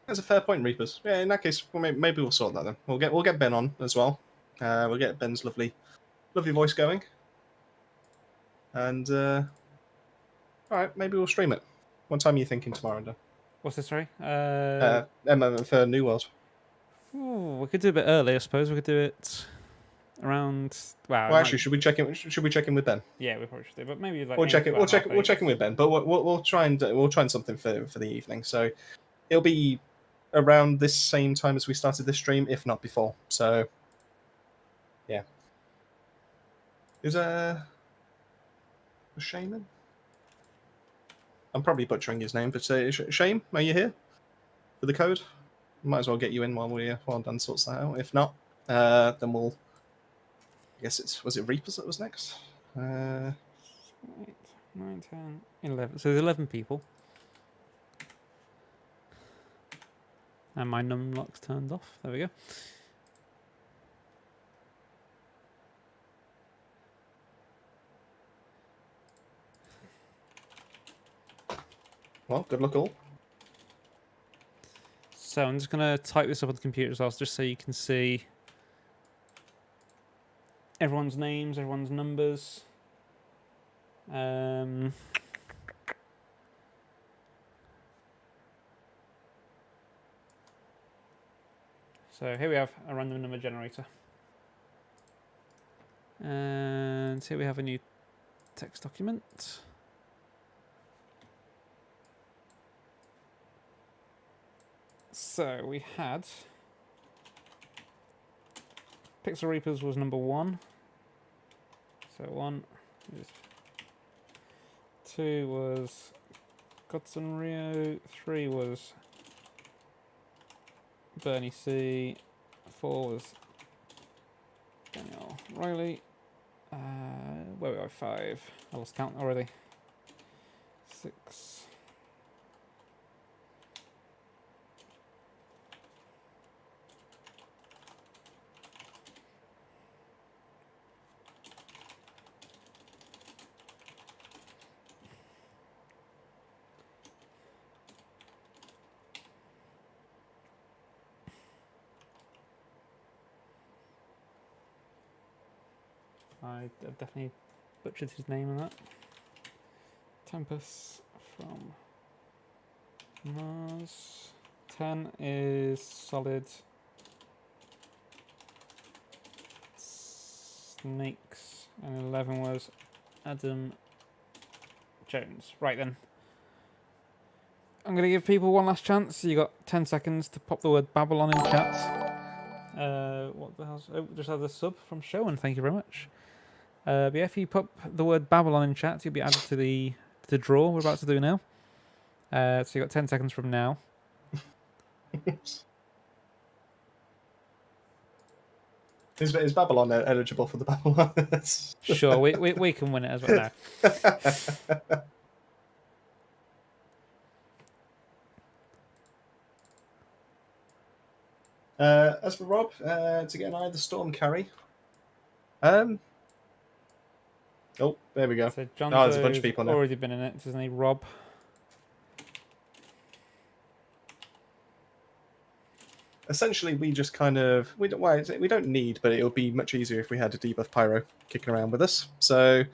That's a fair point, Reapers. Yeah, in that case, maybe we'll sort that then. We'll get Ben on as well. We'll get Ben's lovely voice going. And all right, maybe we'll stream it. What time are you thinking tomorrow, Dan? What's this? Sorry. For New World. Ooh, we could do a bit early, I suppose. We could do it around. Well, actually, should we check in? Should we check in with Ben? Yeah, we probably should do. But maybe like We'll check in with Ben. But we'll try and something for the evening. So it'll be around this same time as we started this stream, if not before. So yeah. Is a Shaman? I'm probably butchering his name, but Shame, are you here for the code? Might as well get you in while Dan sorts that out. If not, then we'll guess was it Reapers that was next? 8, 9, 10, 11. So there's 11 people. And my num lock's turned off. There we go. Well, good luck all. So I'm just going to type this up on the computer as well, just so you can see everyone's names, everyone's numbers. So here we have a random number generator. And here we have a new text document. So we had Pixel Reapers was number 1. So 1. 2 was Godson Rio. 3 was Bernie C. 4 was Daniel Riley. Where were we? 5. I lost count already. 6. I've definitely butchered his name on that. Tempest from Mars. 10 is Solid. Snakes. And 11 was Adam Jones. Right then. I'm going to give people one last chance. You got 10 seconds to pop the word Babylon in chat. What the hell's... Oh, just had a sub from Showan. Thank you very much. But yeah, if you put the word Babylon in chat, you'll be added to the draw we're about to do now. So you got 10 seconds from now. Is Babylon eligible for the Babylon? Sure, we can win it as well now. As for Rob, to get an Eye of the Storm carry. Oh, there we go. So there's a bunch of people now. Already been in it, isn't he? Rob. Essentially, we just kind of we don't need, but it would be much easier if we had a debuff pyro kicking around with us. So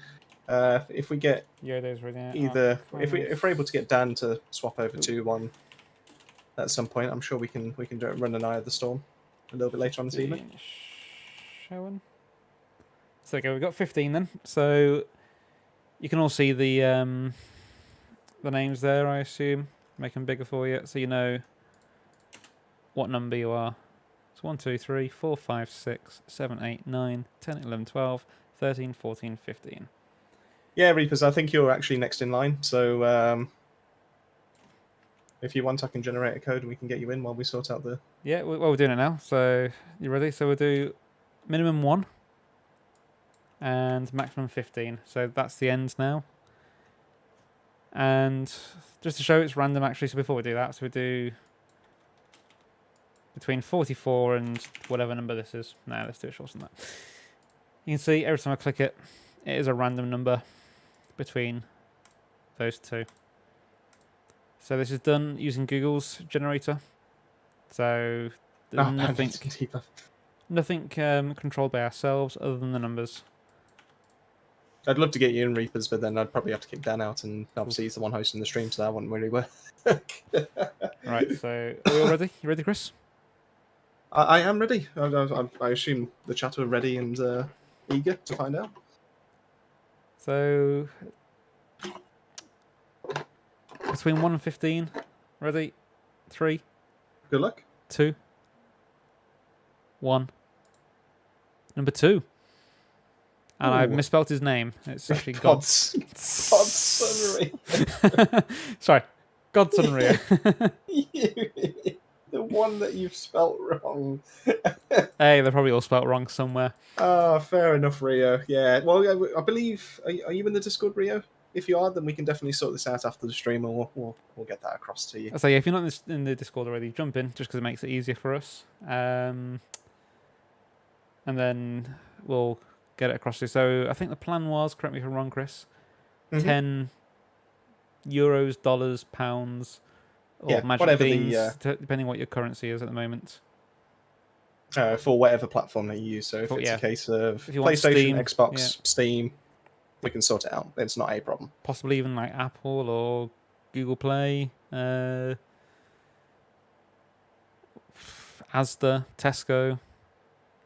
if we get Yoda's ready. either if we're able to get Dan to swap over to one at some point, I'm sure we can run an Eye of the Storm a little bit later on this evening. Showing. So okay, we've got 15 then. So you can all see the names there, I assume. Make them bigger for you, so you know what number you are. It's 1, 2, 3, 4, 5, 6, 7, 8, 9, 10, 11, 12, 13, 14, 15. Yeah, Reapers, I think you're actually next in line. So if you want, I can generate a code and we can get you in while we sort out the... Yeah, we're doing it now. So you ready? So we'll do minimum 1 and maximum 15. So that's the end now. And just to show it's random actually, so before we do that, so we do between 44 and whatever number this is. No, let's do it shorter than that. You can see every time I click it, it is a random number between those two. So this is done using Google's generator. So nothing controlled by ourselves other than the numbers. I'd love to get you in Reapers, but then I'd probably have to kick Dan out, and obviously he's the one hosting the stream, so that wouldn't really work. Right, so are we all ready? You ready, Chris? I am ready. I assume the chat are ready and eager to find out. So between 1 and 15. Ready? 3. Good luck. 2. 1. Number 2. And I've misspelled his name. It's actually Godson Rio. Sorry, Godson Rio. The one that you've spelt wrong. Hey, they're probably all spelt wrong somewhere. Ah, fair enough, Rio. Yeah. Well, I believe. Are you in the Discord, Rio? If you are, then we can definitely sort this out after the stream, and we'll get that across to you. So yeah, if you're not in the Discord already, jump in just because it makes it easier for us. And then we'll get it across to you. So I think the plan was, correct me if I'm wrong, Chris, Mhm. 10 euros, dollars, pounds, or Yeah, magic whatever beans, depending what your currency is at the moment. For whatever platform that you use. So if it's Yeah. a case of If you want PlayStation, Steam, Xbox, Steam, we can sort it out. It's not a problem. Possibly even like Apple or Google Play, Asda, Tesco.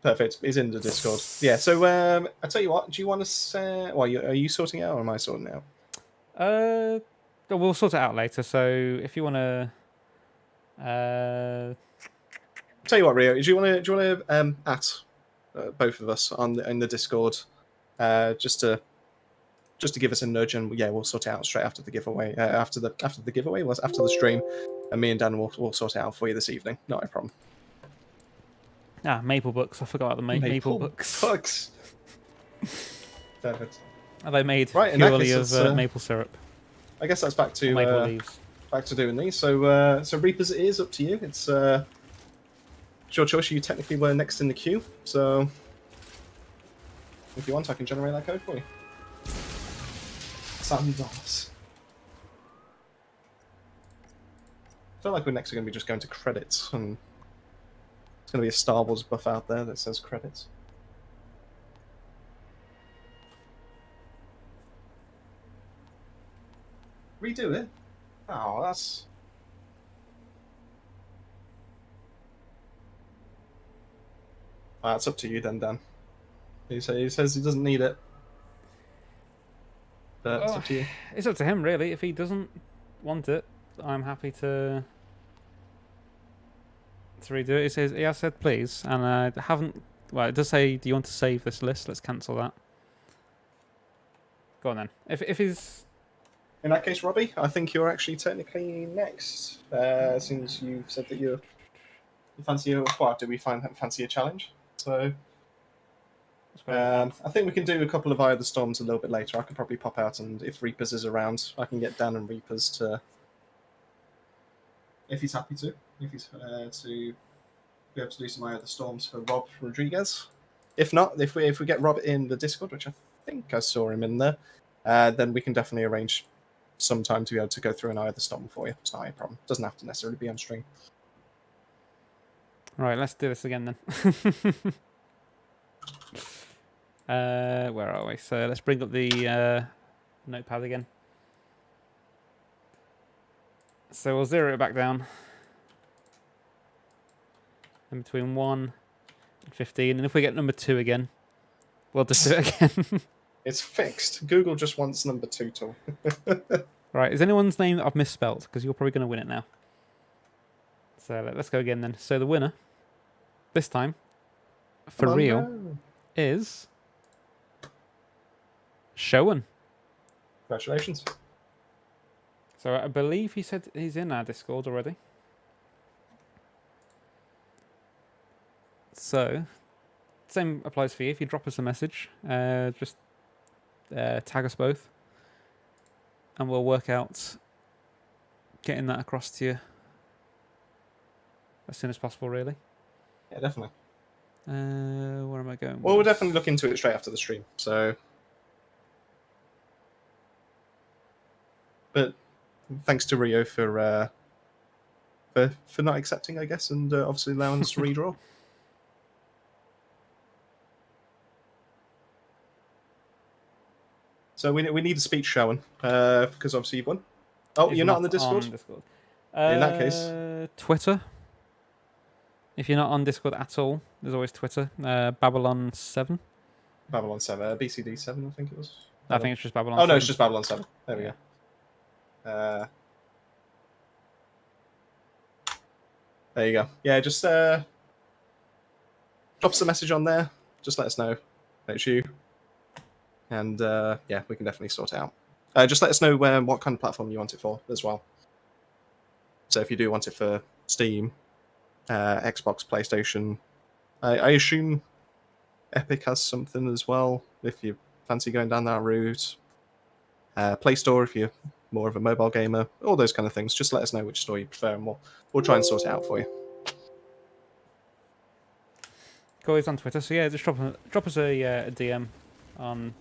Perfect. It's in the Discord. Yeah. So I tell you what. Do you want to say? Well, are you sorting it out, or am I sorting it out? We'll sort it out later. So if you want to, Tell you what, Rio. Do you want to at both of us in the Discord, just to give us a nudge, and yeah, we'll sort it out straight after the giveaway. After the giveaway, was after the stream, and me and Dan will sort it out for you this evening. Not a problem. Maple books. I forgot about the maple books. Books. Perfect. Are they made Right, in that purely case, of maple syrup? I guess that's back to Maple leaves. back to doing these. So Reapers, it is up to you. It's your choice. You technically were next in the queue, so if you want, I can generate that code for you. $7. I feel like we're next going to be just going to credits, and it's going to be a Star Wars buff out there that says credits. Redo it? Oh, that's... It's up to you then, Dan. He says he doesn't need it. But it's up to you. It's up to him, really. If he doesn't want it, I'm happy to redo it. He says he has said please, and I haven't. Well, it does say, do you want to save this list? Let's cancel that. Go on then. If he's In that case, Robbie, I think you're actually technically next. Since you've said that you fancy a do we fancy a challenge? So I think we can do a couple of Eye of the Storms a little bit later. I could probably pop out, and if Reapers is around, I can get Dan and Reapers to, if he's happy to, to be able to do some Eye of the Storms for Rob Rodriguez. If not, if we get Rob in the Discord, which I think I saw him in there, then we can definitely arrange some time to be able to go through an Eye of the Storm for you. It's not a problem. It doesn't have to necessarily be on stream. right, let's do this again then. Where are we? So let's bring up the notepad again. So we'll zero it back down. In between 1 and 15. And if we get number 2 again, we'll just do it again. It's fixed. Google just wants number 2 tool. Right, is anyone's name that I've misspelt? Because you're probably going to win it now. So let's go again then. So the winner, this time, for real, is Showen. Congratulations. So I believe he said he's in our Discord already. So, same applies for you. If you drop us a message, just tag us both, and we'll work out getting that across to you as soon as possible, really. Yeah, definitely. Where am I going? Well, we'll definitely look into it straight after the stream. So, but thanks to Rio for not accepting, I guess, and obviously allowing us to redraw. So we need a speech showing because obviously you've won. Oh, If you're not on the Discord? On Discord. In that case, Twitter. If you're not on Discord at all, there's always Twitter. Babylon 7. Babylon 7, BCD 7, I think it was. I think it's just Babylon. Oh 7. no, it's just Babylon 7. There we go. There you go. Yeah, just drop us a message on there. Just let us know that it's you. And yeah, we can definitely sort it out. Just let us know what kind of platform you want it for as well. So if you do want it for Steam, Xbox, PlayStation. I assume Epic has something as well, if you fancy going down that route. Play Store, if you're more of a mobile gamer. All those kind of things. Just let us know which store you prefer, and we'll try and sort it out for you. Cool, he's on Twitter, so yeah, just drop us a DM on.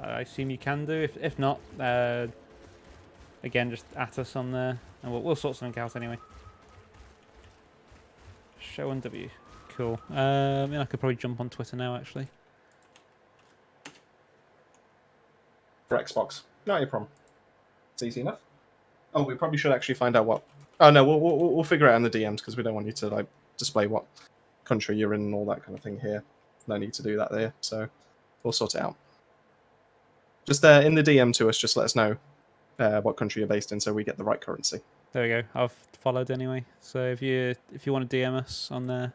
I assume you can do. If not, again, just at us on there, and we'll sort something out anyway. Show on W. Cool. I mean, I could probably jump on Twitter now, actually. For Xbox. Not your problem. It's easy enough. Oh, we probably should actually find out what... Oh, no, we'll figure it out in the DMs, because we don't want you to like display what country you're in and all that kind of thing here. No need to do that there, so we'll sort it out. Just in the DM to us, just let us know what country you're based in, so we get the right currency. There we go. I've followed anyway. So if you want to DM us on there,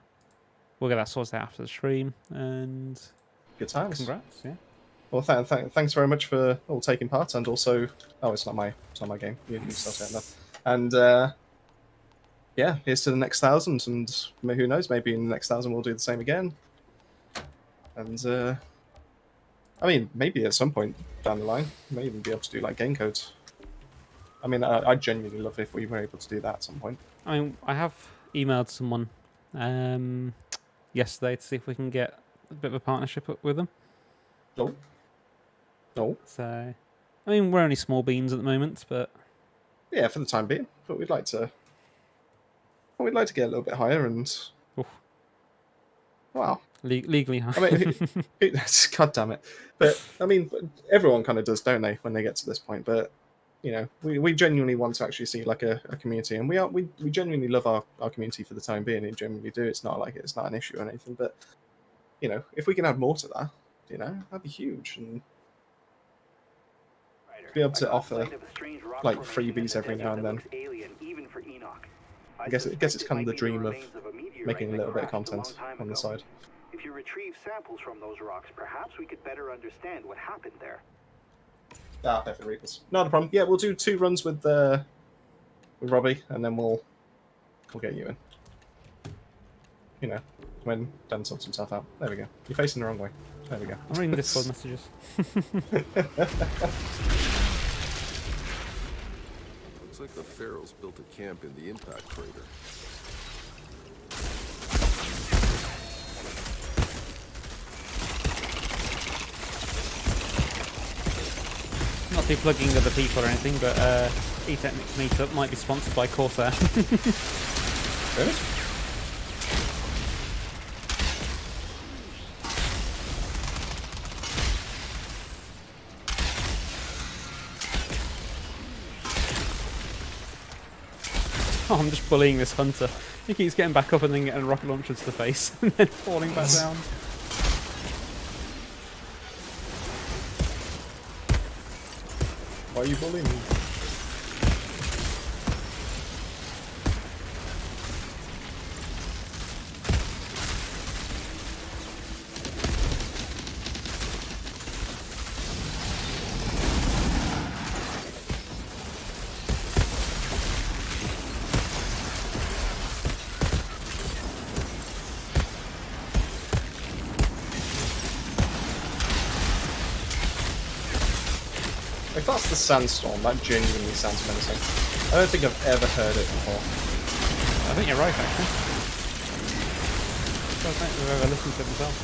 we'll get that sorted out after the stream. And good times. Congrats, yeah. Well, thanks very much for all taking part, and also, oh, it's not my game. You sort it out now. And yeah, here's to the next 1,000, and who knows? Maybe in the next 1,000 we'll do the same again. And I mean, maybe at some point down the line, we may even be able to do like game codes. I mean, I'd genuinely love if we were able to do that at some point. I mean, I have emailed someone yesterday to see if we can get a bit of a partnership up with them. Oh. No. So, I mean, we're only small beans at the moment, but yeah, for the time being. But we'd like to get a little bit higher and. Oof. Wow. Legally high. I mean, God damn it! But I mean, everyone kind of does, don't they, when they get to this point? But you know, we genuinely want to actually see like a community, and we genuinely love our community for the time being. We genuinely do. It's not like it's not an issue or anything. But you know, if we can add more to that, you know, that'd be huge, and be able to offer like freebies every now and then. I guess it's kind of the dream of making a little bit of content on the side. If you retrieve samples from those rocks, perhaps we could better understand what happened there. Ah, Perfect Reapers. Not a problem. Yeah, we'll do 2 runs with Robbie, and then we'll get you in. You know, when Dan sorts himself out. There we go. You're facing the wrong way. There we go. I'm reading Discord messages. Looks like the Pharaohs built a camp in the impact crater. Not to be plugging other people or anything, but E-Technics Meetup might be sponsored by Corsair. Really? Oh, I'm just bullying this hunter. He keeps getting back up and then getting a rocket launcher to the face and then falling back down. Why are you bullying me? If that's the sandstorm, that genuinely sounds menacing. I don't think I've ever heard it before. I think you're right, actually. I don't think I've ever listened to it myself.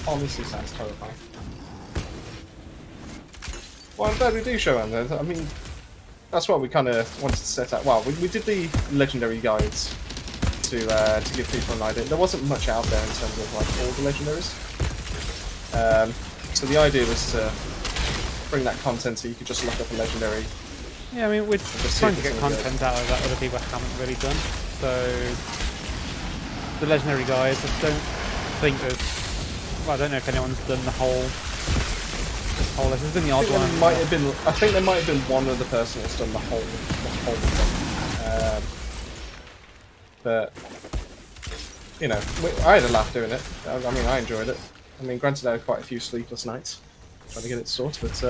Honestly sounds terrifying. Well, I'm glad we do show them though. I mean, that's what we kind of wanted to set out. Well, we did the legendary guides to give people an idea. There wasn't much out there in terms of like all the legendaries. So the idea was to bring that content so you could just look up a legendary. Yeah, I mean, we're trying to get content out of that other people haven't really done. So, the legendary guys, I don't think there's... Well, I don't know if anyone's done the whole list. There's been the odd one. I think there might have been one other person that's done the whole thing. But, you know, I had a laugh doing it. I mean, I enjoyed it. I mean, granted, I had quite a few sleepless nights trying to get it sorted, but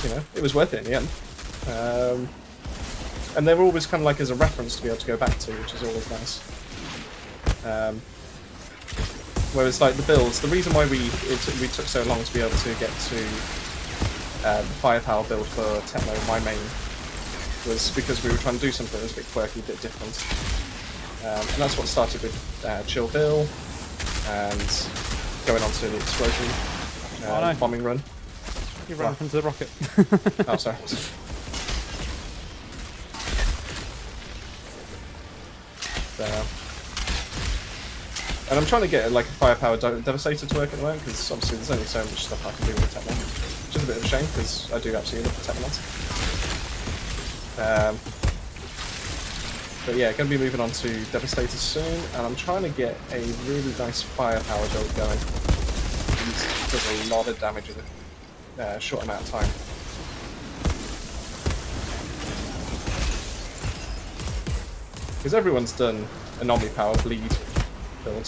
you know, it was worth it in the end. And they're always kind of like as a reference to be able to go back to, which is always nice. Whereas like the builds, the reason why we took so long to be able to get to the firepower build for Techno, my main, was because we were trying to do something that was a bit quirky, a bit different. And that's what started with Chill Bill and going on to the explosion bombing run. You ran into the rocket. Oh, sorry. And I'm trying to get like a firepower devastator to work at the moment because obviously there's only so much stuff I can do with the Techno, which is a bit of a shame because I do absolutely love the Techno. But yeah, going to be moving on to Devastator soon, and I'm trying to get a really nice firepower build going. It does a lot of damage in a short amount of time. Because everyone's done an omni-power bleed build.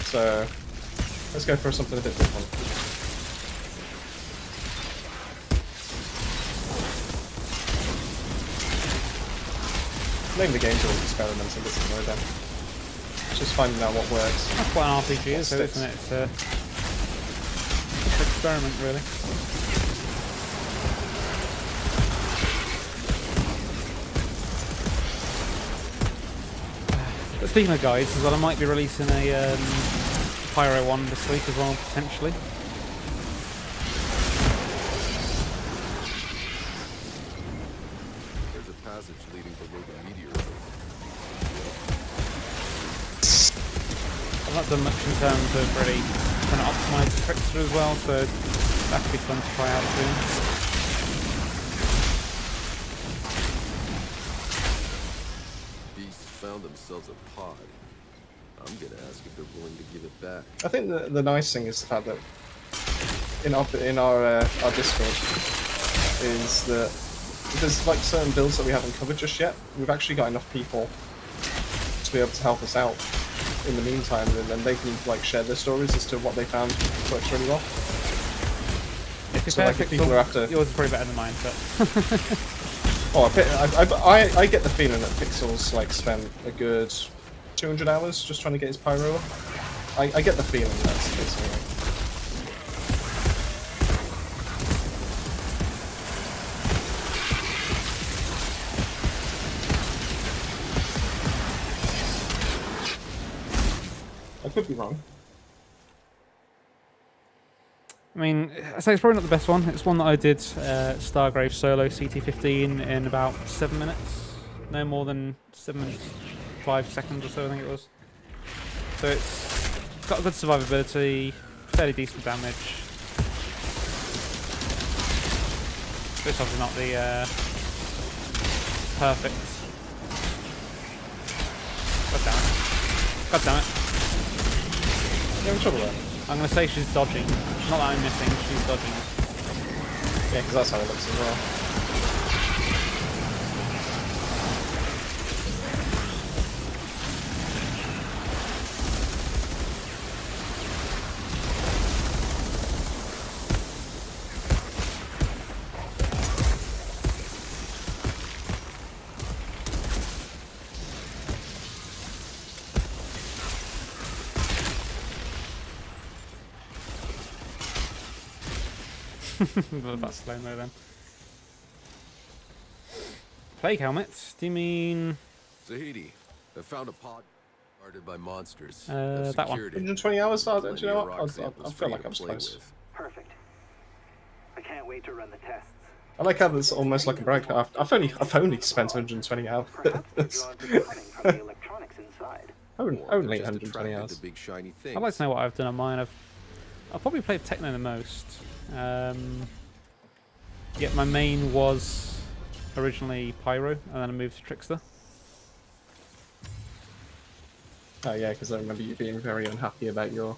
So let's go for something a bit different. The name of the game's always experimenting, isn't it, then? It's just finding out what works. That's what an RPG is, though, isn't it? It's an experiment, really. But speaking of guides, as well, I might be releasing a Pyro one this week as well, potentially. There's a passage leading below the meteor. I've not done much in terms of really trying to optimise the Trickster as well, so that could be fun to try out soon. Beasts found themselves a pod. I'm gonna ask if they're willing to give it back. I think the nice thing is the fact that in our Discord is that there's like certain builds that we haven't covered just yet. We've actually got enough people to be able to help us out in the meantime, and then they can like share their stories as to what they found works really well. So like if people are after, yours is probably better than mine, but I get the feeling that Pixel's like spent a good 200 hours just trying to get his pyro up. I get the feeling that's the case anyway. I could be wrong. I mean, I say it's probably not the best one. It's one that I did Stargrave solo CT15 in about 7 minutes. No more than 7 minutes, 5 seconds or so I think it was. So it's got a good survivability, fairly decent damage. But it's obviously not the perfect. God damn it. God damn it. You having trouble there? I'm going to say she's dodging. Not that I'm missing, she's dodging. Yeah, because that's how it looks as well. That's slow-mo then. Plague helmet? Do you mean... Zahidi, I found a pod guarded by monsters. that one. 120 hours? Do you know what? I I feel like I was close. Perfect. I can't wait to run the tests. I like how there's almost like a break. I've only spent 120 hours. Perhaps they're drawn to cunning from the electronics inside. Only Or they're just 120 attracted hours. to big shiny things. I'd like to know what I've done on mine. I've probably played Techno the most. Yeah, my main was originally Pyro, and then I moved to Trickster. Oh yeah, because I remember you being very unhappy about your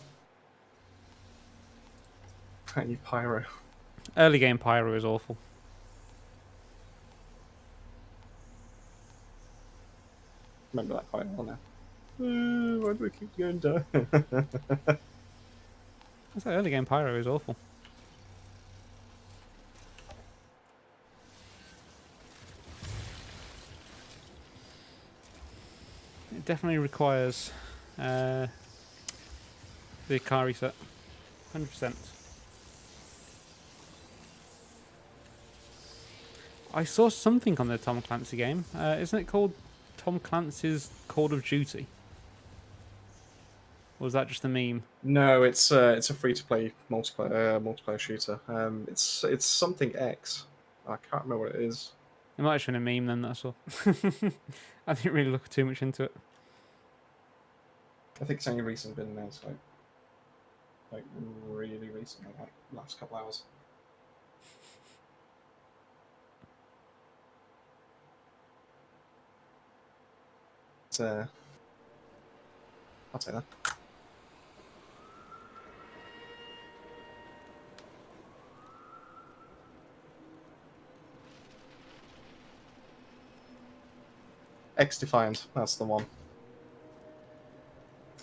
pyro. Early game Pyro is awful. Remember that quite well now. Why do we keep going down? I say early game pyro is awful. It definitely requires the car reset. 100%. I saw something on the Tom Clancy game. Isn't it called Tom Clancy's Call of Duty? Or was that just a meme? No, it's a free-to-play multiplayer shooter. It's something X. I can't remember what it is. It might have been a meme then, that's all. I didn't really look too much into it. I think it's only recently been announced, like really recently, like last couple hours. It's I'll take that. X Defiant, that's the one.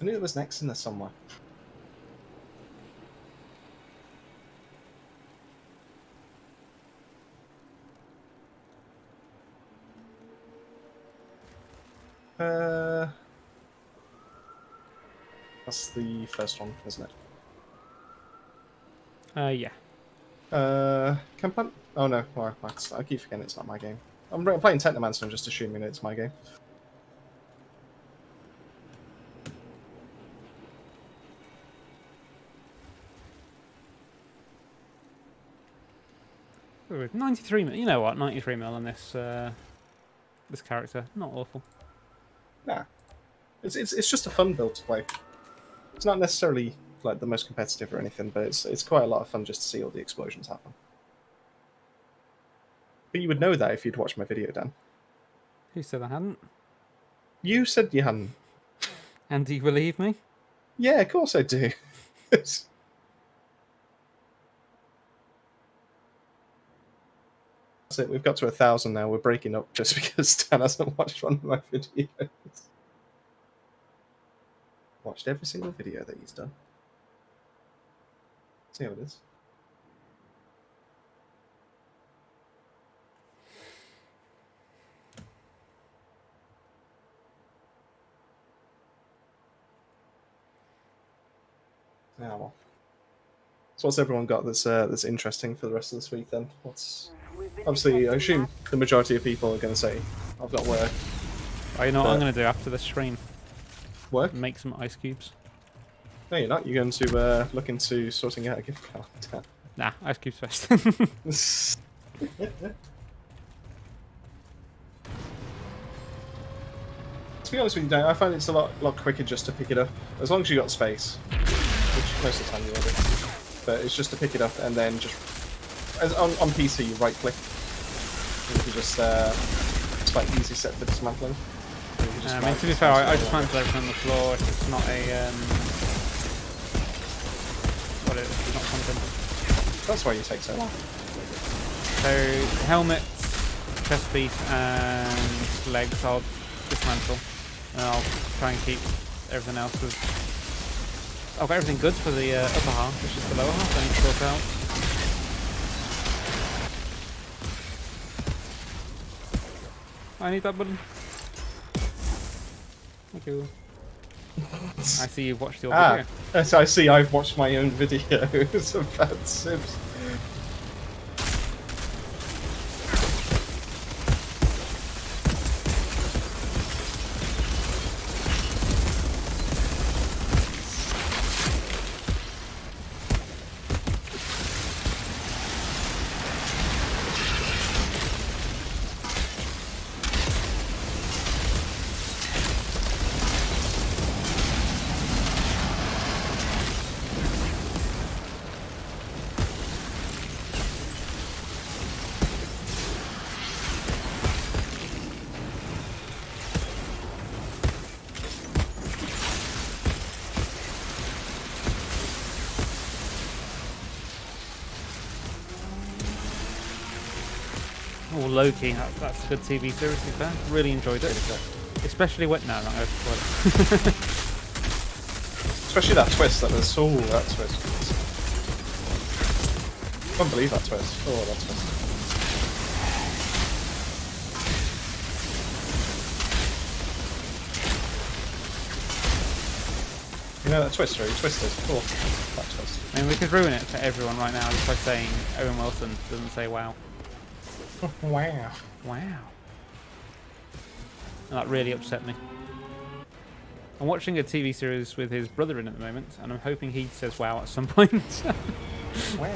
I knew there was an X in there somewhere. That's the first one, isn't it? Yeah. Campan? Oh no, well, I keep forgetting it's not my game. I'm playing Technomancer and just assuming it's my game. Ooh, 93 mil. You know what? 93 mil on this this character. Not awful. Nah, it's just a fun build to play. It's not necessarily like the most competitive or anything, but it's quite a lot of fun just to see all the explosions happen. But you would know that if you'd watched my video, Dan. Who said I hadn't? You said you hadn't. And do you believe me? Yeah, of course I do. That's it. We've got to 1,000 now. We're breaking up just because Dan hasn't watched one of my videos. Watched every single video that he's done. See how it is. Yeah, well. So what's everyone got that's interesting for the rest of this week then? Obviously, I assume the majority of people are going to say, I've got work. Oh, you know what I'm going to do after this stream? Work? Make some ice cubes. No, you're not. You're going to look into sorting out a gift card. Nah, ice cubes first. To be honest with you, Dan, I find it's a lot quicker just to pick it up. As long as you got space. Which most of the time you will do. But it's just to pick it up and then just... on PC, you right click. You can just... it's quite easy set for dismantling. I mean, to be fair, I just mantle everything on the floor. It's not a... what is it? It's not something. That's why you take so long. So, helmet, chest piece, and legs I'll dismantle. And I'll try and keep everything else with... I've got everything good for the upper half, it's just the lower half I need to sort out. I need that button. Thank you. I see you've watched your video. Yes, I see I've watched my own videos about Sims. Oh, Loki, that's a good TV series to be fair. Really enjoyed it. Especially when no, I'm not going to spoil it. Especially that twist. That was that twist. I can't believe that twist. Oh, that twist. You know that twist, or you twisted. Cool. That twist. I mean, we could ruin it for everyone right now just by saying Owen Wilson doesn't say wow. Wow. Wow. And that really upset me. I'm watching a TV series with his brother in at the moment, and I'm hoping he says wow at some point. Wow.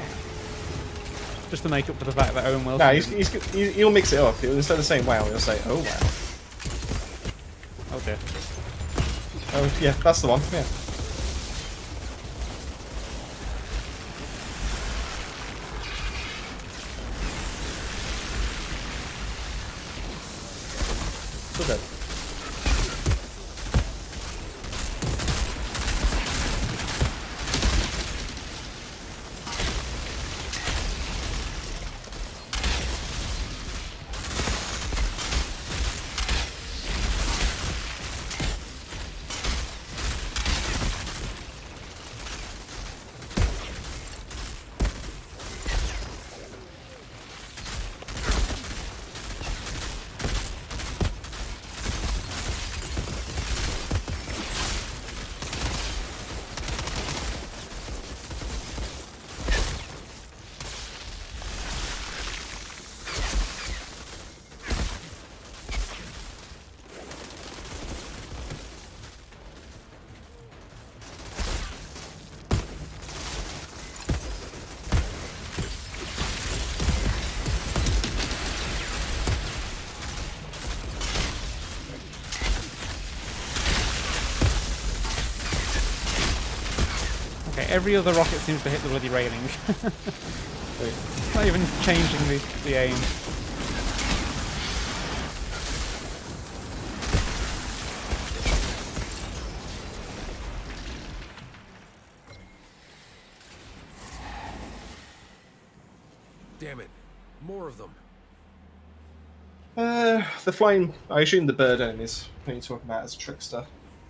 Just to make up for the fact that Owen Wilson... Nah, he'll mix it up. Instead of saying wow, he'll say, oh wow. Oh dear. Oh, yeah, that's the one, yeah. Still dead. Every other rocket seems to hit the bloody railing. Not even changing the aim. Damn it. More of them. The flying... I assume the bird enemies that you talk about as a trickster.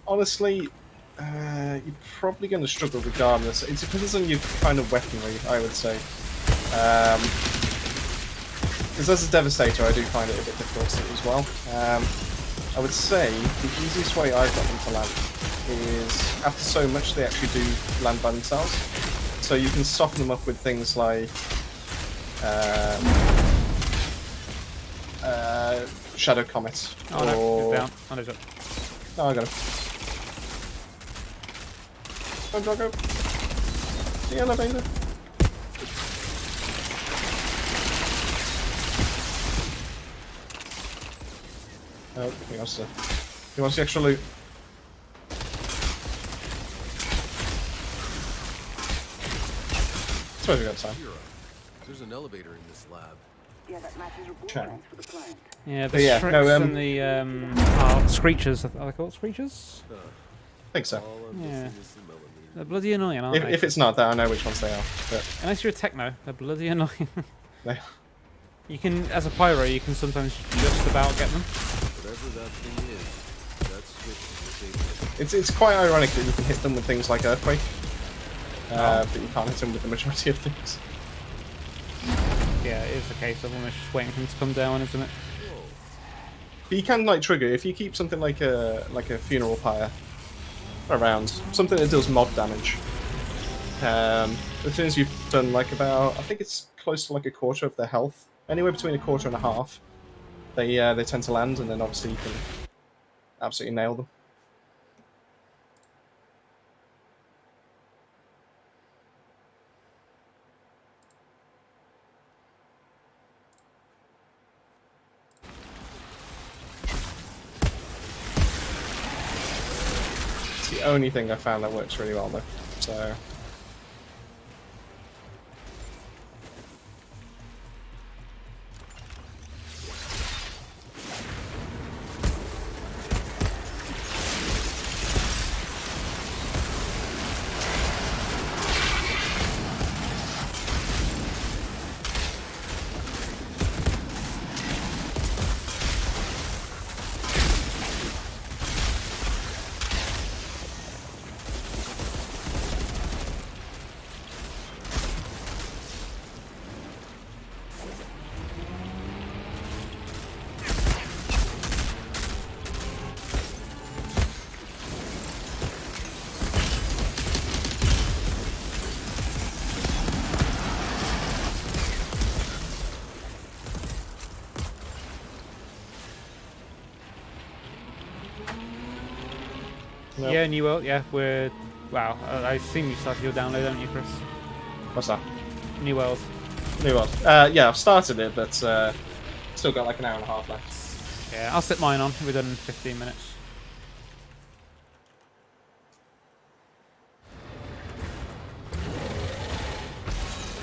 Honestly, you're probably going to struggle regardless. It depends on your kind of weaponry, I would say. Because as a Devastator, I do find it a bit difficult as well. I would say the easiest way I've got them to land is, after so much, they actually do land by themselves. So you can soften them up with things like Shadow Comet. Oh no, he's down. Oh, no, he's up. No, I got him. Go, go, go. The elevator. Oh, he wants the extra loot. I suppose we got time. There's an elevator in this lab. Yeah, that matches report Chat. lines for the plant. Yeah, the Yeah, Shreks no, and the Screechers. Are they called Screechers? I think so. All I'm Yeah. missing is the millimeter. They're bloody annoying, aren't they? If it's not that, I know which ones they are. But Unless you're a techno, they're bloody annoying. they, You can, as a pyro, you can sometimes just about get them. Whatever that thing is, that switch is the same. it's quite ironic that you can hit them with things like Earthquake, but you can't hit them with the majority of things. Yeah, it is a case of almost just waiting for them to come down, isn't it? But you can like trigger if you keep something like a funeral pyre around, something that deals mob damage. As soon as you've done like about, I think it's close to like a quarter of their health, anywhere between a quarter and a half, they tend to land, and then obviously you can absolutely nail them. It's the only thing I found that works really well though. So No. Yeah, New World. Yeah, we're. Wow, I assume you started your download, don't you, Chris? What's that? New World. New one. Yeah, I've started it, but still got like an hour and a half left. Yeah, I'll set mine on. We're done in 15 minutes.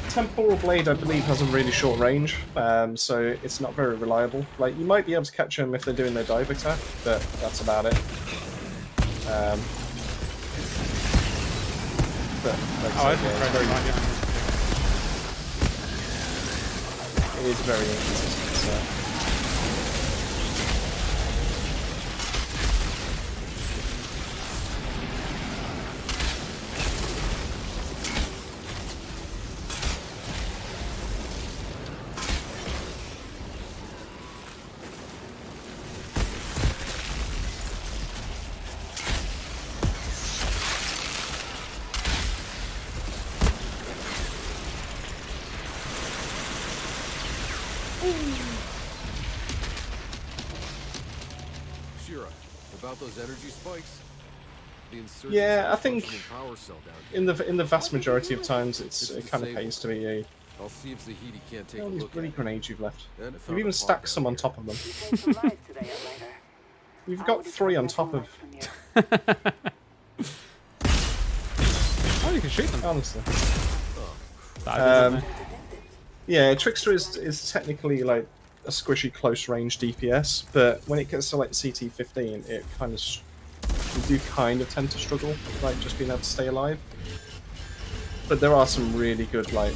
Temporal Blade, I believe, has a really short range, so it's not very reliable. Like, you might be able to catch them if they're doing their dive attack, but that's about it. But like Oh, I I said, think very right, yeah. it is very inconsistent. So. Shira, about those energy spikes? The insurgents Yeah, have I a think functioning power cell down here. in the vast majority of times, it kind of pays to be a. I'll see if Zahidi can't take All a these look bloody at it. grenades you've left. And I You've found even a pod stacked down some on here. top of them. You saved some lives today, Outrider. You've I got would 3 on expect top nothing of. less from you. Oh, you can shoot them. Honestly. That I didn't know. Yeah, Trickster is technically like a squishy close range DPS, but when it gets to like CT15, it kind of you do kind of tend to struggle, like just being able to stay alive. But there are some really good like,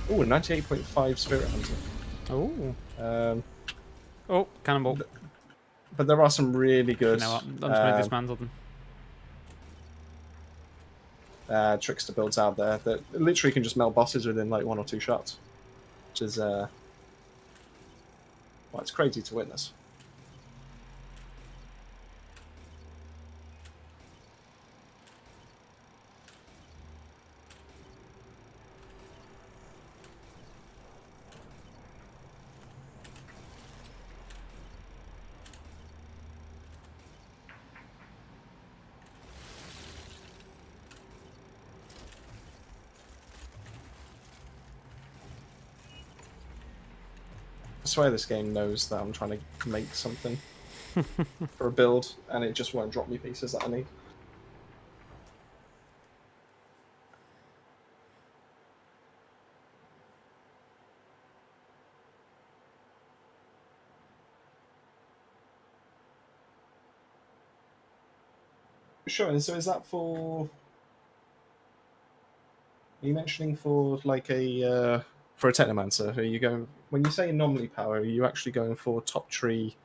ooh, 98.5 Spirit Hunter. Oh. Oh, cannonball. But there are some really You good know what? I'm just going to dismantle them. Trickster builds out there that literally can just melt bosses within like 1 or 2 shots, which is well, it's crazy to witness. I swear this game knows that I'm trying to make something for a build, and it just won't drop me pieces that I need. Sure, and so is that for... Are you mentioning for like a... for a Technomancer, are you going... When you say anomaly power, are you actually going for top tree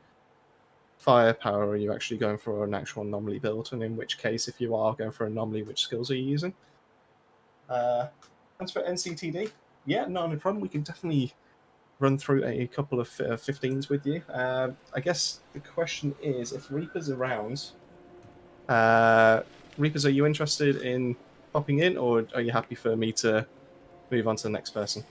firepower, or are you actually going for an actual anomaly build? And in which case, if you are going for anomaly, which skills are you using? As for NCTD, yeah, not a problem. We can definitely run through a couple of 15s with you. I guess the question is, if Reaper's around, Reapers, are you interested in popping in, or are you happy for me to move on to the next person?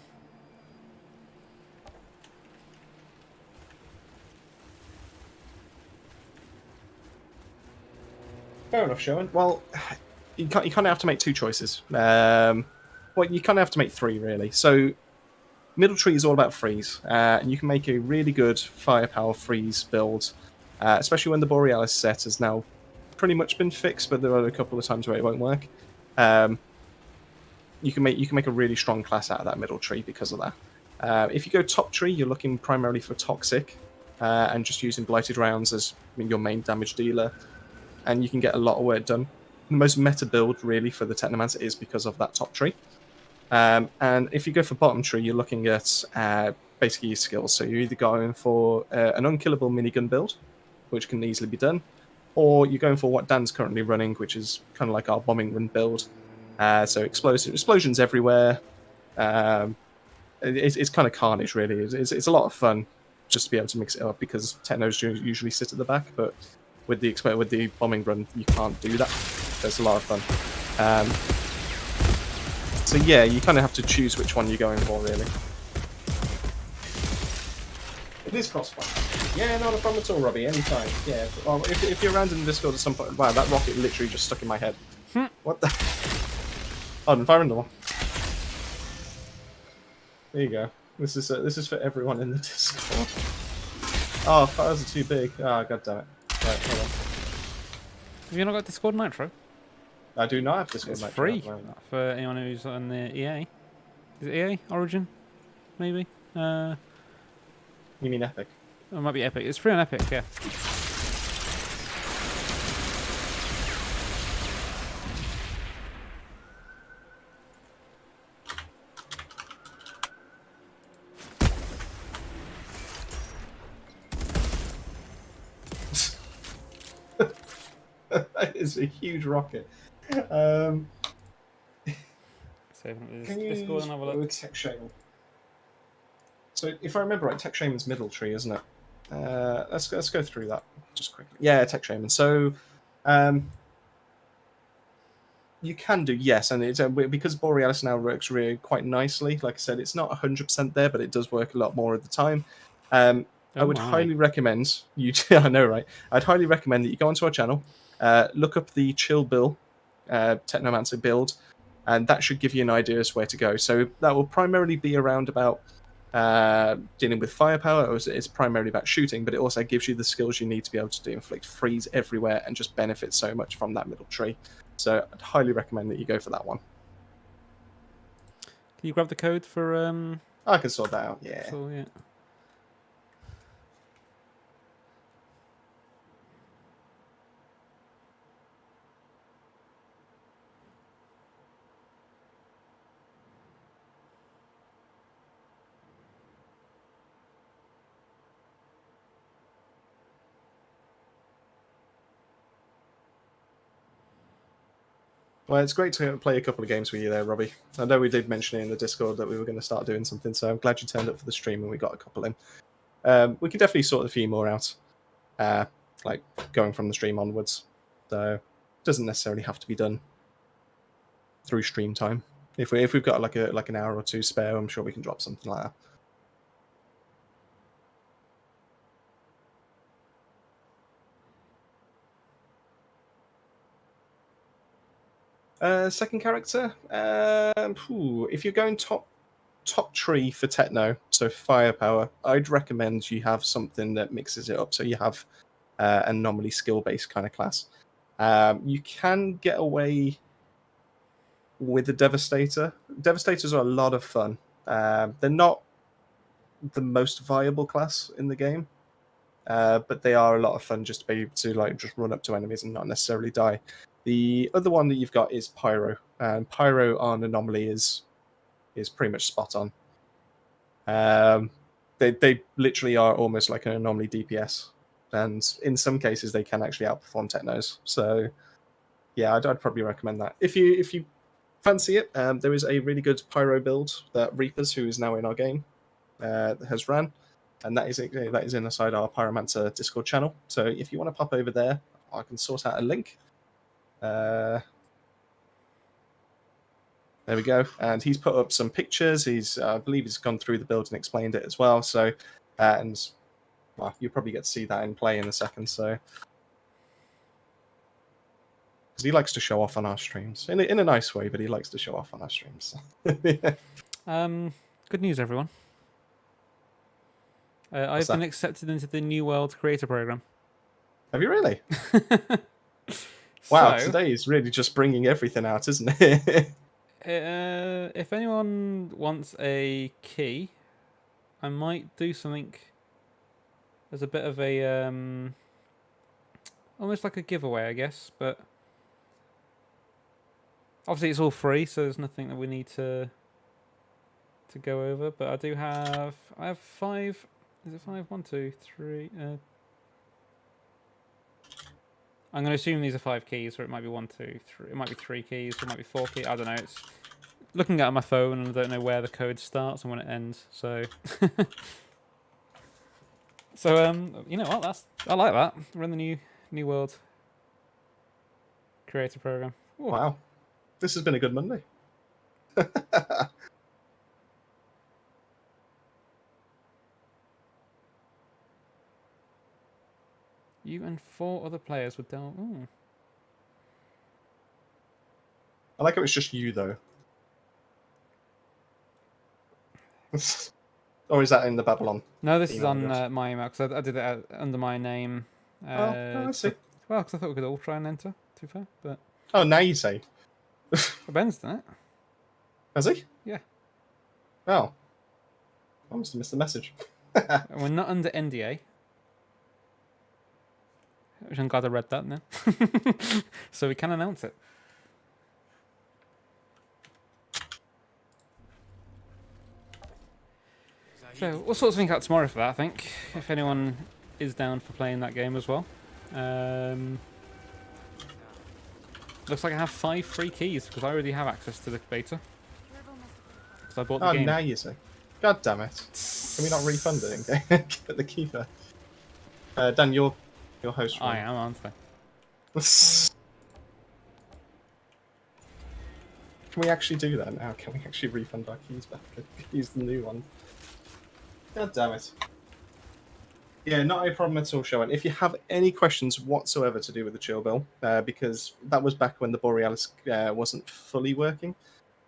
Fair enough, Sherwin. Well, you kind of have to make 2 choices. Well, you kind of have to make 3, really. So, Middle Tree is all about freeze, and you can make a really good firepower freeze build, especially when the Borealis set has now pretty much been fixed, but there are a couple of times where it won't work. You can make a really strong class out of that Middle Tree because of that. If you go top tree, you're looking primarily for toxic, and just using blighted rounds as your main damage dealer, and you can get a lot of work done. The most meta build really for the Technomancer is because of that top tree. And if you go for bottom tree, you're looking at basically your skills. So you're either going for an unkillable minigun build, which can easily be done, or you're going for what Dan's currently running, which is kind of like our bombing run build. So explosions everywhere. It's kind of carnage, really. It's a lot of fun just to be able to mix it up, because technos usually sit at the back, but with the bombing run, you can't do that. So it's a lot of fun. So yeah, you kind of have to choose which one you're going for, really. It is crossfire. Yeah, not a problem at all, Robbie. Anytime. Yeah. Well, if you're around in the Discord at some point, wow, that rocket literally just stuck in my head. What the? Oh, and fire in the wall. There you go. This is for everyone in the Discord. Oh, fires are too big. Ah, god damn it. Right, hold on. Have you not got Discord Nitro? I do not have Discord. It's Nitro free at the moment. for anyone who's on the EA. Is it EA Origin? Maybe. You mean Epic? It might be Epic. It's free on Epic. Yeah. That is a huge rocket. So Can you Discord and have a look. Tech Shaman? So if I remember right, Tech Shaman's middle tree, isn't it? Let's go through that just quickly. Yeah, Tech Shaman. So you can do, yes, and it's because Borealis now works really quite nicely. Like I said, it's not 100% there, but it does work a lot more of the time. I would highly recommend you. I know, right? I'd highly recommend that you go onto our channel, look up the Chill Bill Technomancer build, and that should give you an idea as where to go. So that will primarily be around about dealing with firepower. It's primarily about shooting, but it also gives you the skills you need to be able to inflict freeze everywhere and just benefit so much from that middle tree. So I'd highly recommend that you go for that one. Can you grab the code for? I can sort that out. Yeah. So, yeah. Well, it's great to play a couple of games with you there, Robbie. I know we did mention it in the Discord that we were going to start doing something, so I'm glad you turned up for the stream and we got a couple in. We can definitely sort a few more out, like going from the stream onwards. So it doesn't necessarily have to be done through stream time. If we've got like an hour or two spare, I'm sure we can drop something like that. Second character, if you're going top tree for techno, so firepower, I'd recommend you have something that mixes it up. So you have an anomaly skill-based kind of class. You can get away with the Devastator. Devastators are a lot of fun. They're not the most viable class in the game, but they are a lot of fun just to be able to like just run up to enemies and not necessarily die. The other one that you've got is Pyro, and Pyro on Anomaly is pretty much spot on. They literally are almost like an Anomaly DPS, and in some cases they can actually outperform Technos. So yeah, I'd probably recommend that. If you fancy it, there is a really good Pyro build that Reapers, who is now in our game, has ran, and that is inside our Pyromancer Discord channel. So if you want to pop over there, I can sort out a link. There we go, and he's put up some pictures. I believe he's gone through the build and explained it as well. So, and well, you'll probably get to see that in play in a second. So, because he likes to show off on our streams in a nice way, but he likes to show off on our streams. Good news, everyone. I've been accepted into the New World Creator Program. Have you really? Wow, So, today is really just bringing everything out, isn't it? if anyone wants a key, I might do something as a bit of a almost like a giveaway, I guess. But obviously, it's all free, so there's nothing that we need to go over. But I have 5. Is it 5? 1, 2, 3. I'm going to assume these are 5 keys, or it might be 1, 2, 3. It might be 3 keys, or it might be 4 keys. I don't know. It's looking at my phone, and I don't know where the code starts and when it ends. So, you know what? I like that. We're in the new world creator program. Ooh. Wow, this has been a good Monday. You and 4 other players would down. Ooh. I like how it's just you though. Or is that in the Babylon? No, this is Email on address. my email because I did it under my name. I see. Well, because I thought we could all try and enter. To be fair, but Oh, now you say. Ben's done it. Has he? Yeah. Oh. I must have missed the message. And we're not under NDA. Which I'm glad I read that now. So we can announce it. So we'll sort something out tomorrow for that, I think. If anyone is down for playing that game as well. Looks like I have 5 free keys because I already have access to the beta. Because I bought the Oh, game. now you say. God damn it. Can we not refund it and get the key for? Dan, you're host. I am, aren't I? Can we actually do that now? Can we actually refund our keys back and use the new one? God damn it. Yeah, not a problem at all, Sean. If you have any questions whatsoever to do with the chill bill, because that was back when the Borealis wasn't fully working.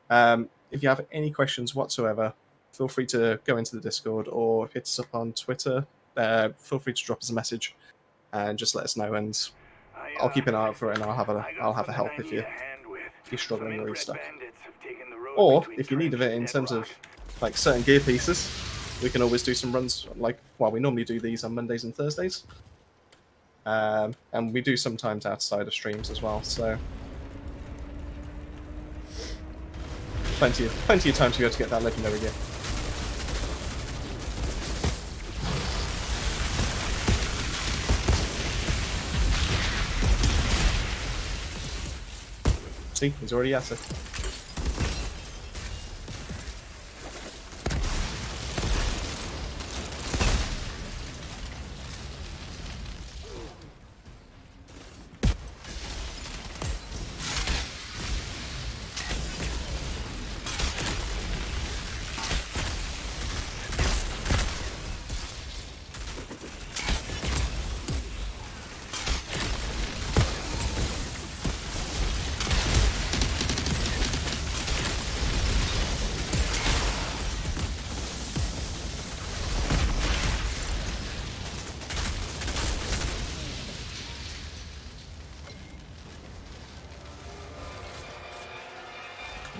If you have any questions whatsoever, feel free to go into the Discord or hit us up on Twitter. Feel free to drop us a message and just let us know, and I'll keep an eye out for it, and I'll have a help if you're struggling or you're stuck. Or if you need of it in terms of like certain gear pieces, we can always do some runs. Like, well, we normally do these on Mondays and Thursdays, and we do sometimes outside of streams as well. So plenty of time to be able to get that legendary gear. See, he's already at it.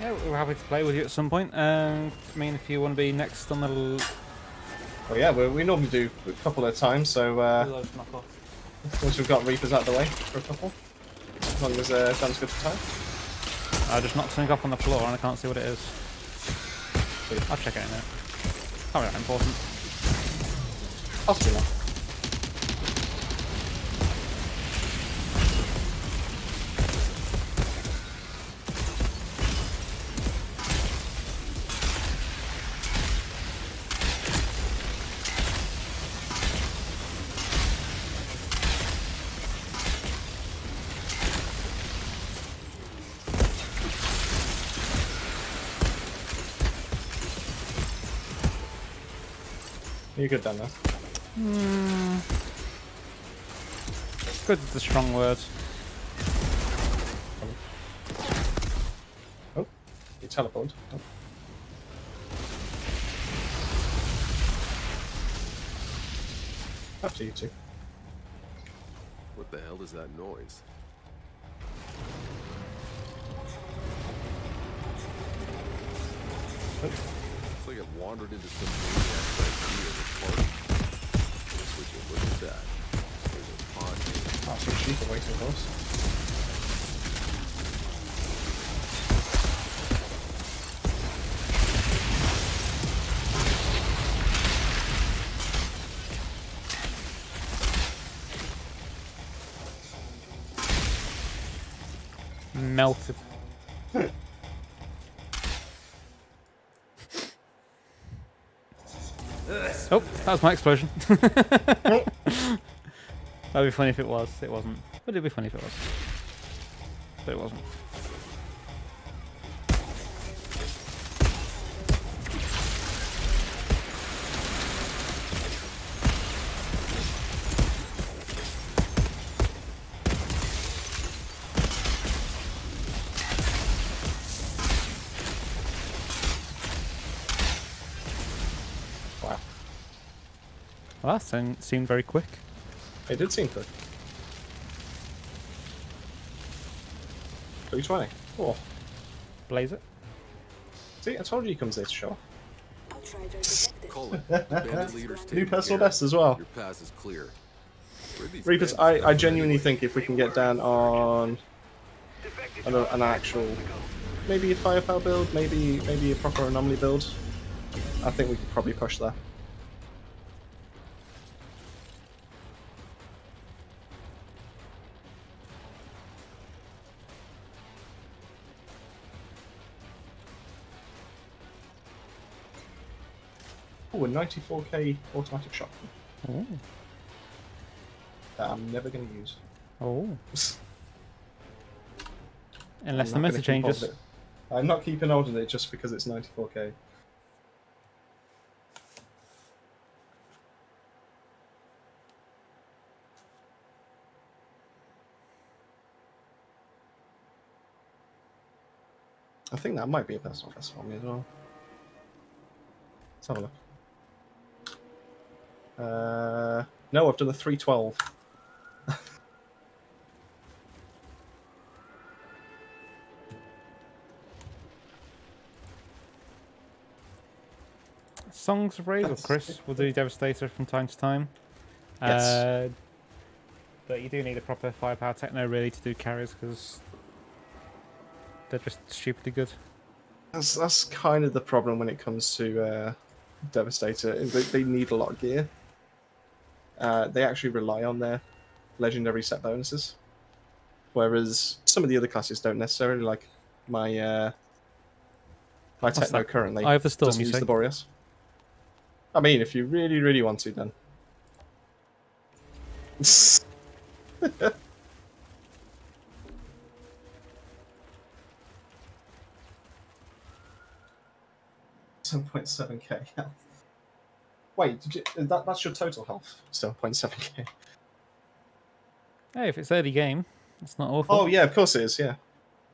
Yeah, we're happy to play with you at some point. I mean, if you want to be next on the... Well, yeah, we normally do a couple at a time, so once we've got Reapers out of the way for a couple, as long as Dan's good for time. I just knocked something off on the floor and I can't see what it is. I'll check it in a minute. Not really important. Possibly not. You're good, Dan, though. Good is the strong word. Oh, you teleported. Oh. Up to you two. What the hell is that noise? It's like it wandered into some maniac's idea of a party. Would you look at that? There's a pod here. That's some sheep awaiting for us. Melted. Oh, that was my explosion. That'd be funny if it was. It wasn't. But it'd be funny if it was. But it wasn't. Well, that seemed very quick. It did seem quick. 320. Oh, Blaze it. see, I told you he comes there to show. Outriders detected. Cullen, the bandit leader's New taken personal care of. best as well. Your pass is clear. Where'd these Reapers, bandits I come from genuinely anyway? think if we can get down on Defected an actual, maybe a firepower build, maybe a proper anomaly build, I think we could probably push there. Oh, a 94k automatic shotgun Oh. that I'm never going to use. Oh. I'm Unless the not meta gonna keep hold of changes. it. I'm not keeping hold of it just because it's 94k. I think that might be a personal best for me as well. Let's have a look. No, I've done a 312. Songs of Rage with That's- Chris will do Devastator from time to time. Yes. But you do need a proper firepower techno really to do carries because they're just stupidly good. That's kind of the problem when it comes to Devastator. They need a lot of gear. They actually rely on their legendary set bonuses, whereas some of the other classes don't necessarily. Like my techno that? currently I have the Storm, doesn't you use say? the Boreas. I mean, if you really, really want to, then. 7.7k health. Wait, that's your total health? 7.7k. Hey, if it's early game, it's not awful. Oh yeah, of course it is. Yeah.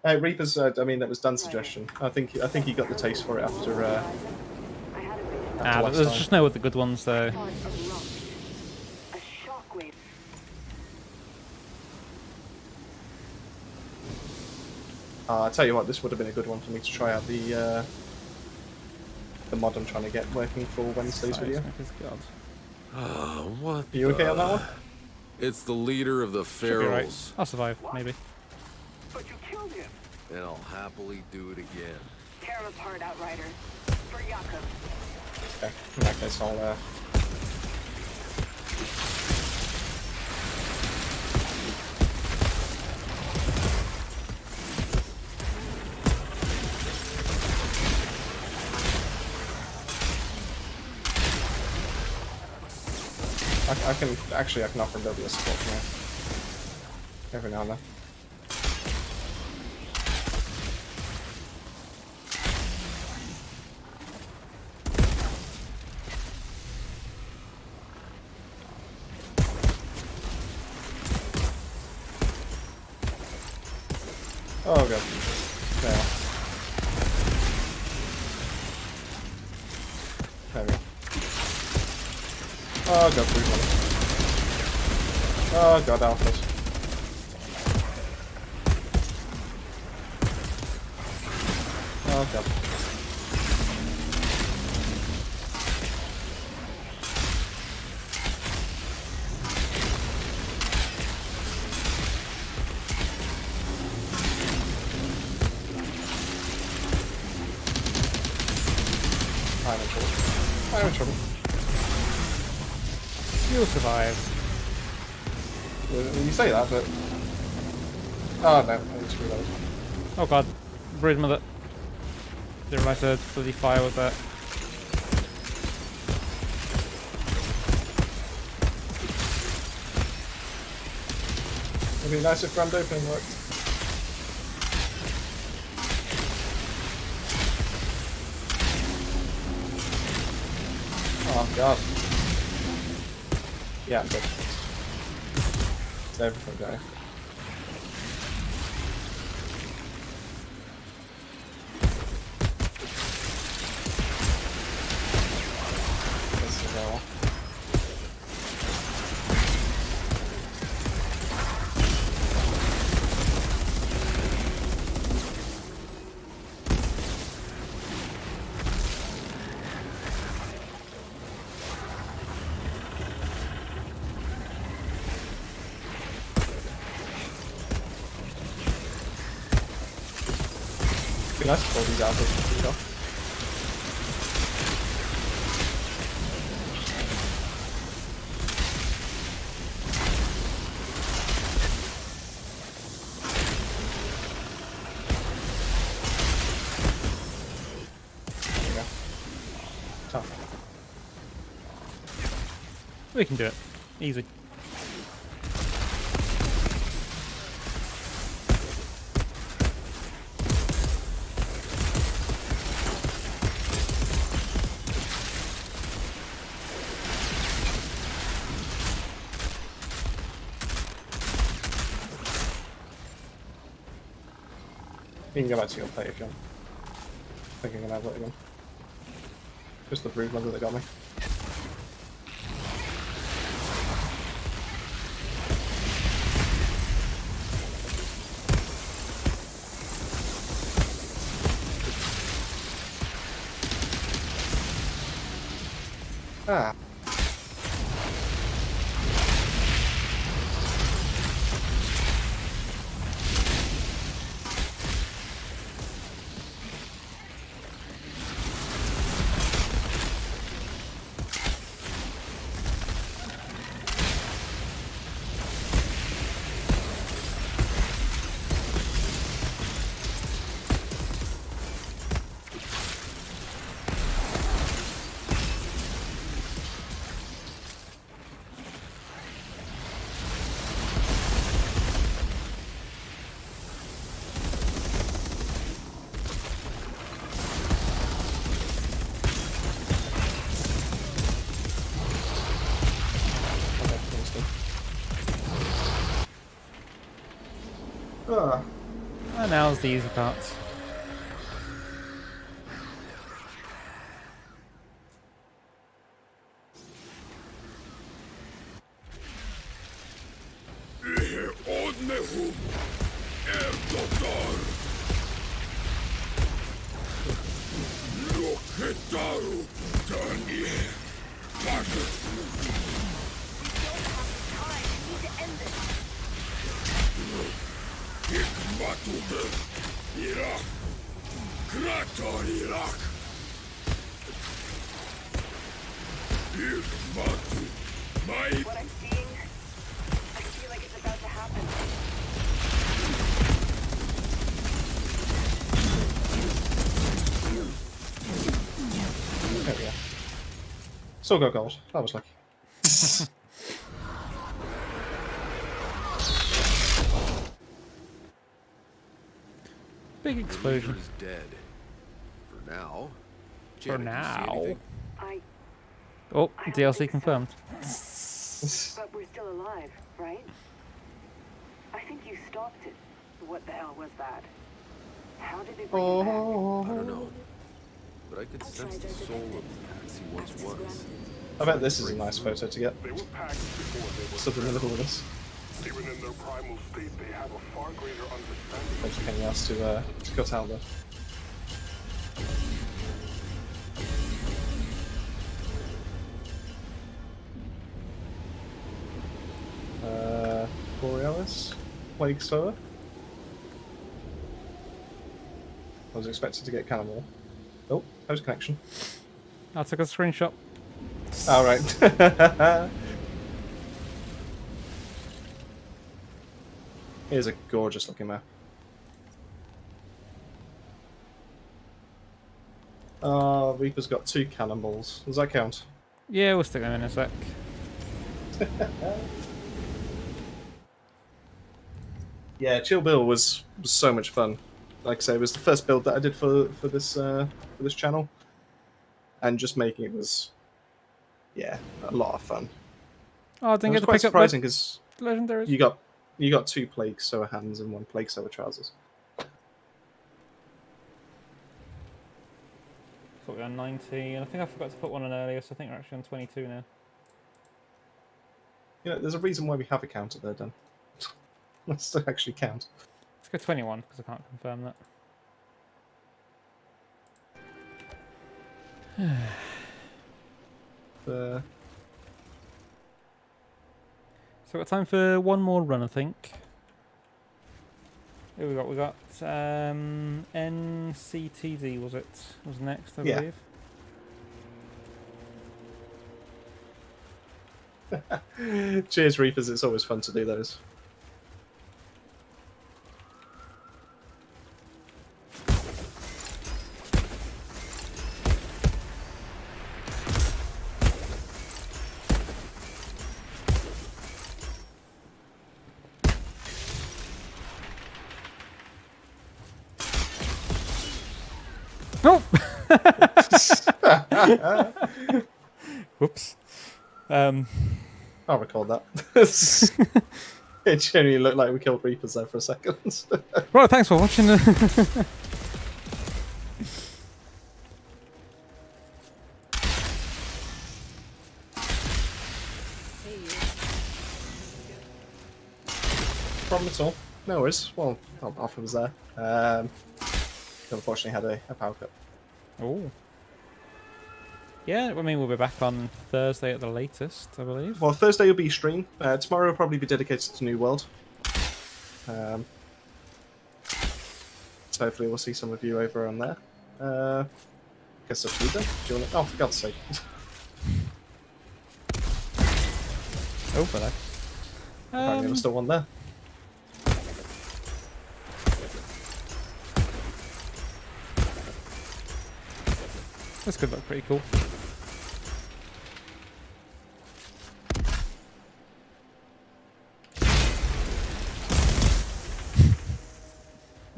Reapers. I mean, that was Dan's suggestion. I think he got the taste for it after. I had a vision. But last there's time. just no other good ones though. Part of rock. A shockwave. I tell you what, this would have been a good one for me to try out the mod I'm trying to get working for Wednesday's video. Seismic is God. Oh, what? Are you okay on that one? It's the leader of the Should be right. Ferals, I'll survive, maybe. But you killed him. and I'll happily do it again. Tear him apart, Outriders. For Jakob. Okay, in that case, I'll. I can offer him a support from here. Every now and then. Oh god. There. There we go. Oh god, 320. Oh god, alphas. Oh god. I'm in trouble. I'm in trouble. You'll survive. You say that, but... Oh no, I need to reload. Oh god. Bridge mother. Didn't realize there's bloody fire with that. It'd be nice if grand opening worked. Oh god. Yeah, I'm good. Is everything going? This is all. Be nice to pull these out of the off. There you go. Tough. We can do it. Easy. You can go back to your plate if you want. I think I'm gonna have it again. Just the brood mother that got me. Ah. Ah. And now's the easy part. What I'm seeing, I feel like it's about to happen. There we go. Still got gold. That was lucky. Big explosion. Is dead. For now. For Janet, do you see now. anything? Oh, I don't DLC think so. confirmed. But we're still alive, right? I think you stopped it. What the hell was that? How did it bring you back? I don't know. But I could sense the soul of the past he once was. I bet this is a nice photo to get. They were packed before they were Stuff in the middle of this. Even in their primal state, they have a far greater understanding. There's anything else to cut out there. Borealis? Plague Sower? I was expected to get Cannonball. Oh, post connection. I took a screenshot. Alright. Here's a gorgeous looking map. Reaper's got 2 cannonballs. Does that count? Yeah, we'll stick them in a sec. Yeah, Chill Bill was so much fun. Like I say, it was the first build that I did for this channel, and just making it was, yeah, a lot of fun. Oh, I didn't It get was to quite pick up surprising because the legendaries. you got 2 Plague Sower hands and 1 Plague Sower trousers. Thought we were on 19. I think I forgot to put one on earlier, so I think we're actually on 22 now. You know, there's a reason why we have a counter there, Dan. Let's actually count. Let's go 21 because I can't confirm that. So we've got time for one more run, I think. Who we got? We got NCTD. Was next, I Yeah. believe. Cheers, Reapers. It's always fun to do those. No. Whoops. I'll record that. It genuinely looked like we killed Reapers there for a second. Right, thanks for watching. Problem at all. No worries. Well, Alpha was there. Unfortunately had a power cut. Oh. Yeah, I mean, we'll be back on Thursday at the latest, I believe. Well, Thursday will be stream. Tomorrow will probably be dedicated to New World. So hopefully we'll see some of you over on there. Guess up to you then. Do you want to... Oh, for God's sake. Oh, hello. Apparently there was still one there. This could look pretty cool.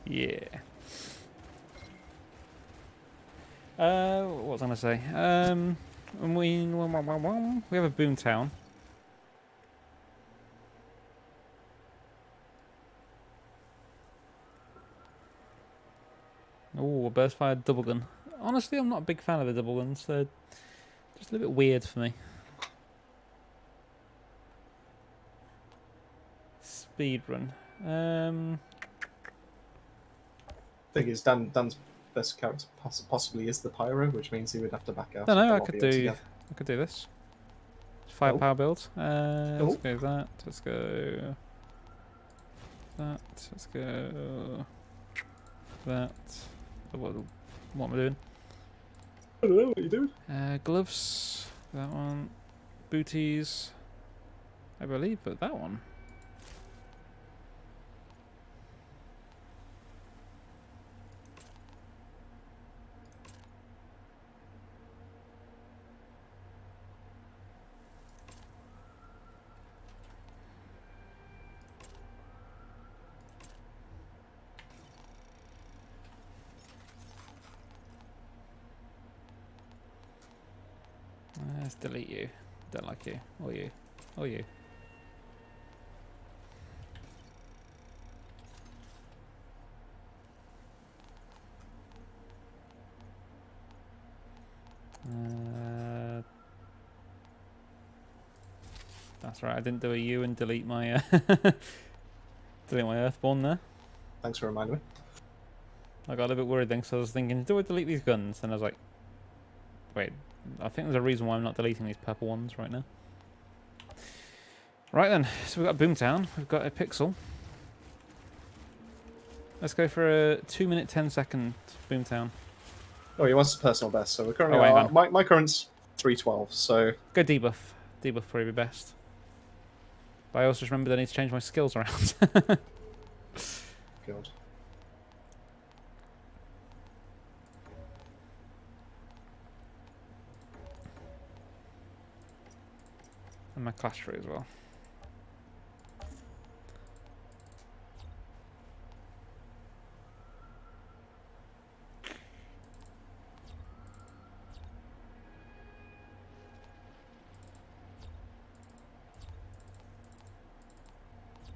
Yeah. What was I gonna say? We have a boom town. Oh, a burst fire double gun. Honestly, I'm not a big fan of the double guns. They're just a little bit weird for me. Speed run. Thing is, Dan's best character possibly is the pyro, which means he would have to back out. I don't know. of the lobby altogether. I could do this. Firepower build. Let's Oh. go that. Let's go that. Let's go that. What am I doing? I don't know what you're doing. Gloves. That one. Booties. I believe, but that one. Let's delete you. Don't like you. Or you. Or you. That's right. I didn't do a U and delete my delete my Earthborn there. Thanks for reminding me. I got a little bit worried then because I was thinking, do I delete these guns? And I was like, wait, I think there's a reason why I'm not deleting these purple ones right now. Right then, so we've got Boomtown, we've got a Pixel. Let's go for a 2-minute 10-second Boomtown. Oh, he wants a personal best, so we're currently... Oh, hang on. my current's 312, so... Go debuff. Debuff probably be best. But I also just remembered I need to change my skills around. God. And my clash tree as well.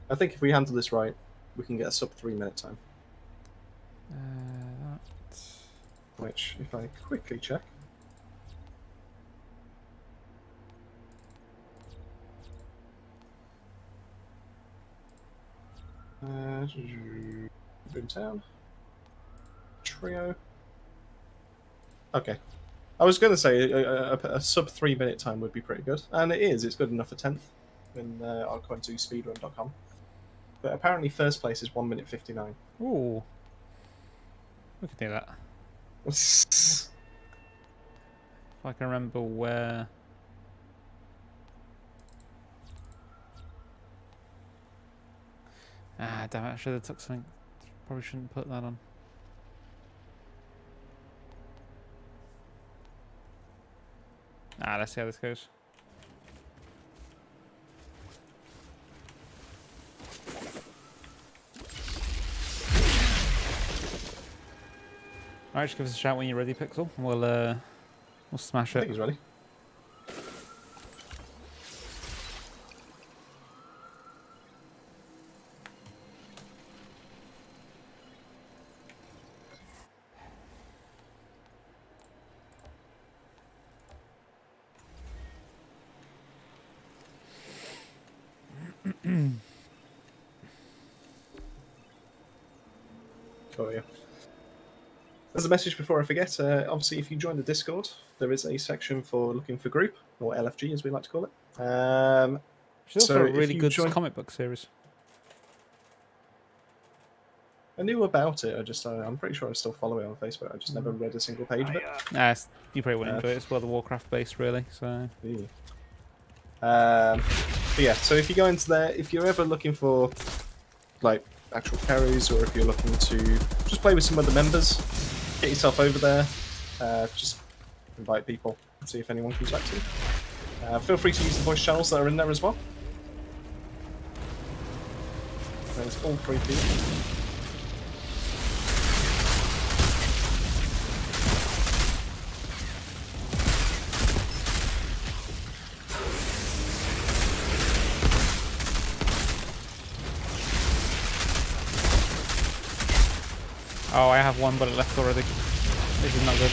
I think if we handle this right, we can get a sub 3-minute time. That. Which, if I quickly check... Boomtown. Trio. Okay. I was going to say a sub 3-minute time would be pretty good. And it is. It's good enough for 10th in according to speedrun.com. but apparently first place is 1 minute 59. Ooh. We could do that. If I can remember where... Ah, damn it, I should have took something. Probably shouldn't put that on. Ah, let's see how this goes. Alright, just give us a shout when you're ready, Pixel. We'll smash I it. think he's ready. Cool, yeah. As a message before I forget, obviously if you join the Discord, there is a section for looking for group, or LFG as we like to call it. Which is also so a if really you good join- comic book series. I knew about it, I'm pretty sure I still follow it on Facebook, I just never read a single page of it. Nah, you probably wouldn't enjoy it. It's World of Warcraft based, really. So. Yeah. But yeah, so if you go into there, if you're ever looking for like actual carries, or if you're looking to just play with some other members, get yourself over there. Just invite people and see if anyone comes back to you. Feel free to use the voice channels that are in there as well. It's all free for you. Oh, I have one bullet left already. This is not good.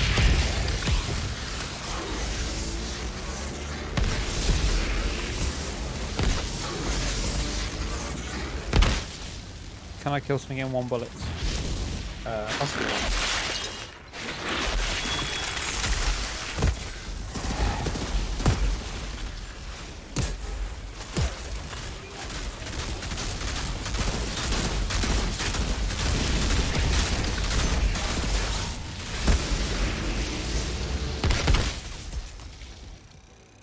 Can I kill something in 1 bullet? Possibly.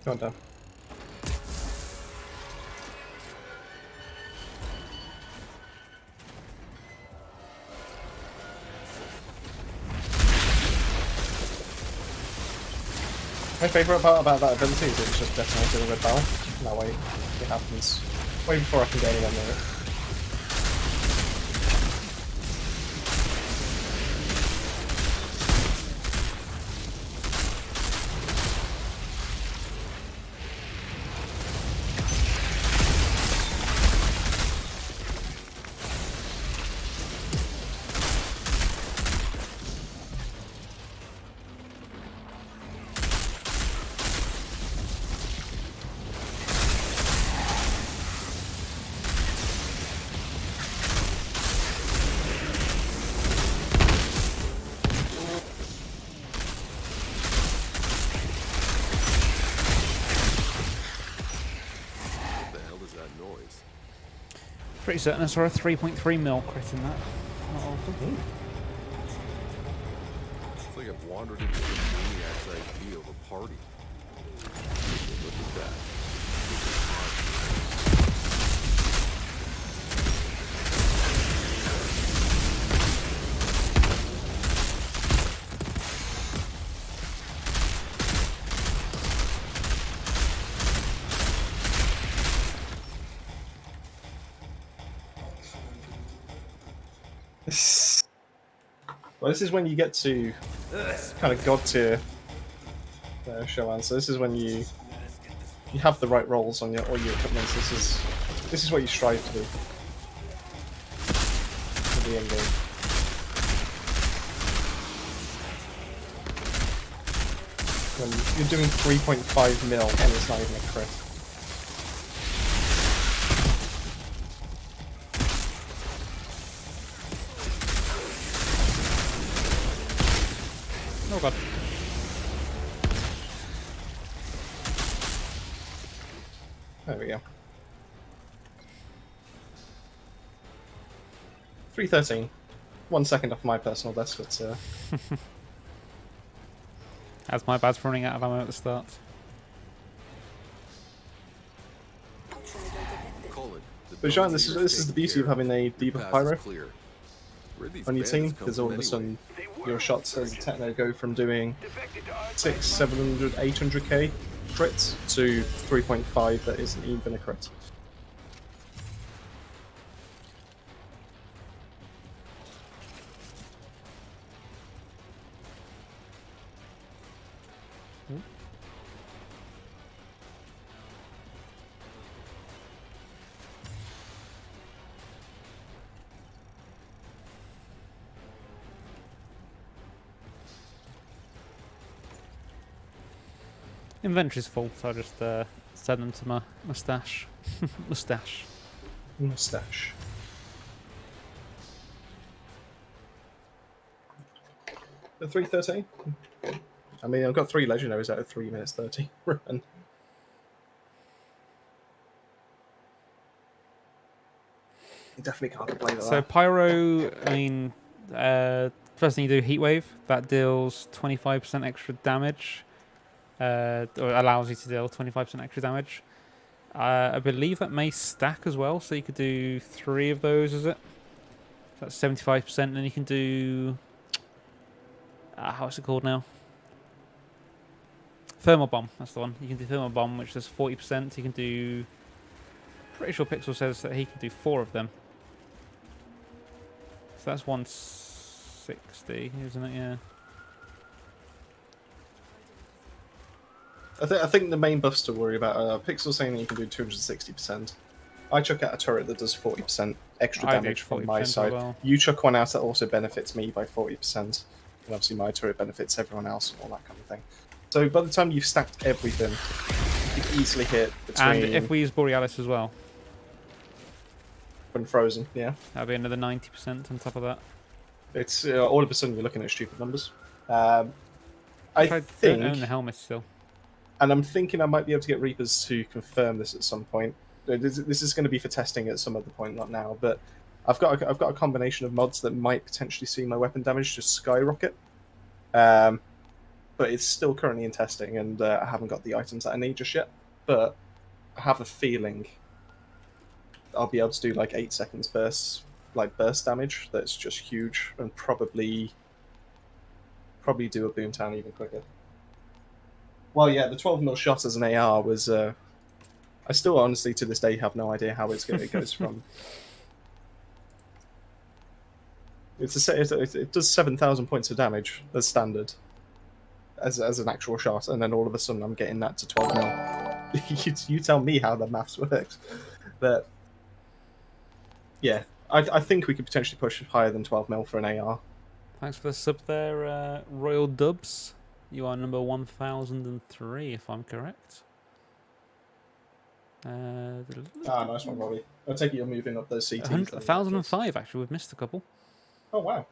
Go on, Dan. My favourite part about that ability is it's just detonated a red barrel. That way it happens way before I can get anywhere near it. What the hell is that noise? Pretty certain I saw a 3.3 mil crit in that. Not awful. It's like I've wandered into the maniac's idea of a party. Look at that. Well, this is when you get to kind of god tier Showan. So this is when you have the right rolls on all your equipment. This is what you strive to do in the end game. When you're doing 3.5 mil and it's not even a crit. Oh god. There we go. 313. 1 second off my personal best, but As my bad's running out of ammo at the start. Cullen, the but Jean, building this you're is the taking beauty care of having a Your deeper path is pyro clear. Where these on your team, bandits come because all from of a sudden anyway? your shots as a techno go from doing Defected to Archive 600, 700, 800k crits to 3.5 that isn't even a crit. Inventory's full, so I'll just send them to my stash. Mustache. Mustache. The 313? I mean, I've got 3 legendaries out of 3 minutes 30. Run. You definitely can't complain about So that. pyro, I mean, first thing you do, heat wave. That deals 25% extra damage, or allows you to deal 25% extra damage. I believe that may stack as well, so you could do 3 of those. Is it? So that's 75%, and then you can do. How's it called now? Thermal bomb. That's the one. You can do thermal bomb, which does 40%. You can do. Pretty sure Pixel says that he can do 4 of them. So that's 160, isn't it? Yeah. I think the main buffs to worry about are Pixel saying that you can do 260%. I chuck out a turret that does 40% extra I do damage from 40% my as side. well. You chuck one out that also benefits me by 40%. And obviously my turret benefits everyone else and all that kind of thing. So by the time you've stacked everything, you can easily hit between... And if we use Borealis as well, when frozen, yeah. that'll be another 90% on top of that. It's all of a sudden you're looking at stupid numbers. I don't think... own the helmet still. And I'm thinking I might be able to get Reapers to confirm this at some point. This is going to be for testing at some other point, not now. But I've got a combination of mods that might potentially see my weapon damage just skyrocket. But it's still currently in testing, and I haven't got the items that I need just yet. But I have a feeling I'll be able to do like 8 seconds bursts, like burst damage. That's just huge, and probably do a Boomtown even quicker. Well, yeah, the 12mm shot as an AR was... I still honestly, to this day, have no idea how it goes from... It does 7,000 points of damage as standard, as an actual shot, and then all of a sudden I'm getting that to 12mm. You tell me how the maths works. But, yeah, I think we could potentially push higher than 12mm for an AR. Thanks for the sub there, Royal Dubs. You are number 1003, if I'm correct. Nice one, Robbie. I take it you're moving up those CTs. 1005, actually. We've missed a couple. Oh, wow.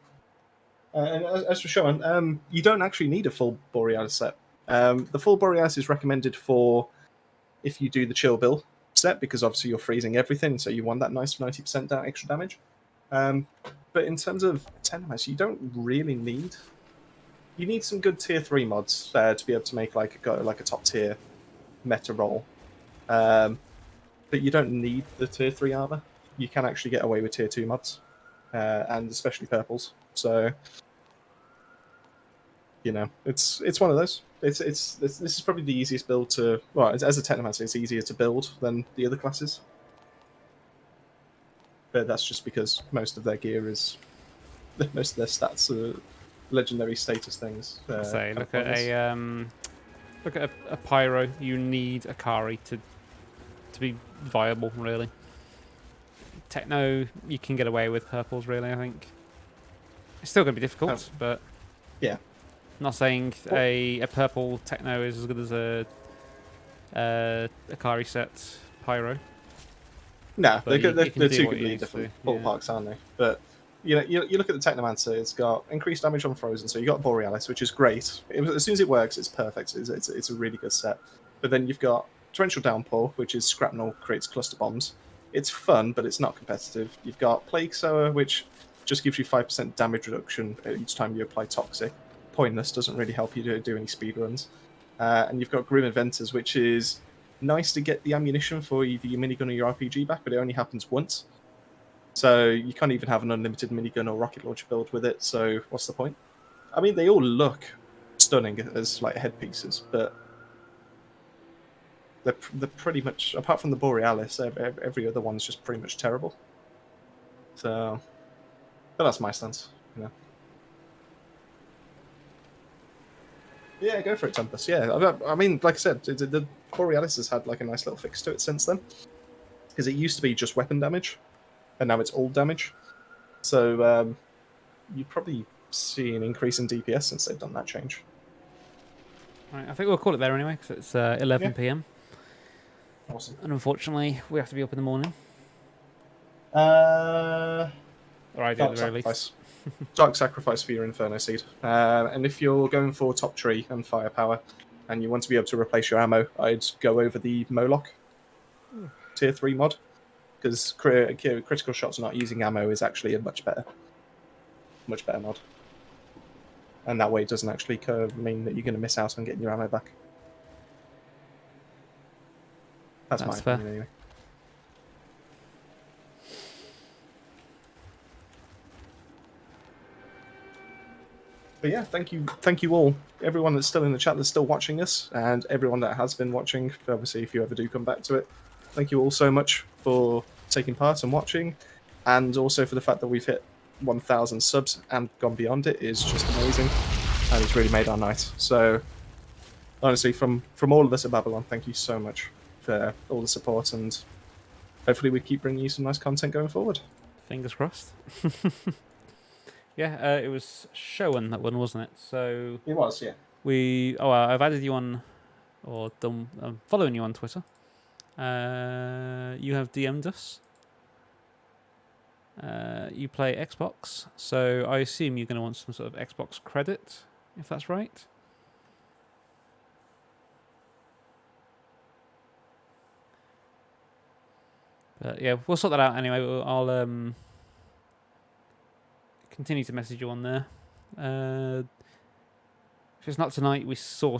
And as for showing, you don't actually need a full Borealis set. The full Borealis is recommended for if you do the chill bill set, because obviously you're freezing everything, so you want that nice 90% extra damage. But in terms of Tenemas, you don't really need... You need some good tier 3 mods to be able to make like a top tier meta roll. But you don't need the tier 3 armor. You can actually get away with tier 2 mods, and especially purples. So, you know, it's one of those. This is probably the easiest build to... Well, as a Technomancer, it's easier to build than the other classes. But that's just because most of their gear is... Most of their stats are legendary status things. Say, look at a pyro. You need a Kari to be viable, really. Techno, you can get away with purples, really. I think it's still going to be difficult, but yeah. Not saying a purple techno is as good as a Kari set pyro. No, they're do two what you completely need to different do, ballparks, aren't they? But you know, you look at the Technomancer. It's got increased damage on frozen, so you got Borealis, which is great. As soon as it works, it's perfect. It's a really good set. But then you've got Torrential Downpour, which is scrapnel, creates cluster bombs. It's fun, but it's not competitive. You've got Plague Sower, which just gives you 5% damage reduction each time you apply Toxic. Pointless, doesn't really help you do any speed runs. And you've got Grim Inventors, which is nice to get the ammunition for either your minigun or your RPG back, but it only happens once. So you can't even have an unlimited minigun or rocket launcher build with it, so what's the point? I mean, they all look stunning as like headpieces, but they're pretty much, apart from the Borealis, every other one's just pretty much terrible. So, but that's my stance, you know. Yeah, go for it, Tempest. Yeah, I mean, like I said, the Borealis has had like a nice little fix to it since then, because it used to be just weapon damage, and now it's all damage. So you probably see an increase in DPS since they've done that change. Right, I think we'll call it there anyway, because it's 11 Yeah. PM. Awesome. And unfortunately, we have to be up in the morning. Or I do at the very least. Dark Sacrifice for your Inferno Seed. And if you're going for top tree and firepower, and you want to be able to replace your ammo, I'd go over the Moloch tier 3 mod, because critical shots not using ammo is actually a much better mod. And that way it doesn't actually mean that you're going to miss out on getting your ammo back. That's my fair. opinion anyway. But yeah, thank you all, everyone that's still in the chat that's still watching us, and everyone that has been watching. Obviously, if you ever do come back to it, thank you all so much for taking part and watching, and also for the fact that we've hit 1,000 subs and gone beyond it is just amazing, and it's really made our night. So honestly, from all of us at Babylon, thank you so much for all the support, and hopefully we keep bringing you some nice content going forward. Fingers crossed. Yeah, it was Showen that one, wasn't it? So It was, yeah. I've added you on, or I'm following you on Twitter. You have DM'd us. You play Xbox, so I assume you're going to want some sort of Xbox credit, if that's right. But yeah, we'll sort that out anyway. I'll continue to message you on there. If it's not tonight, we sort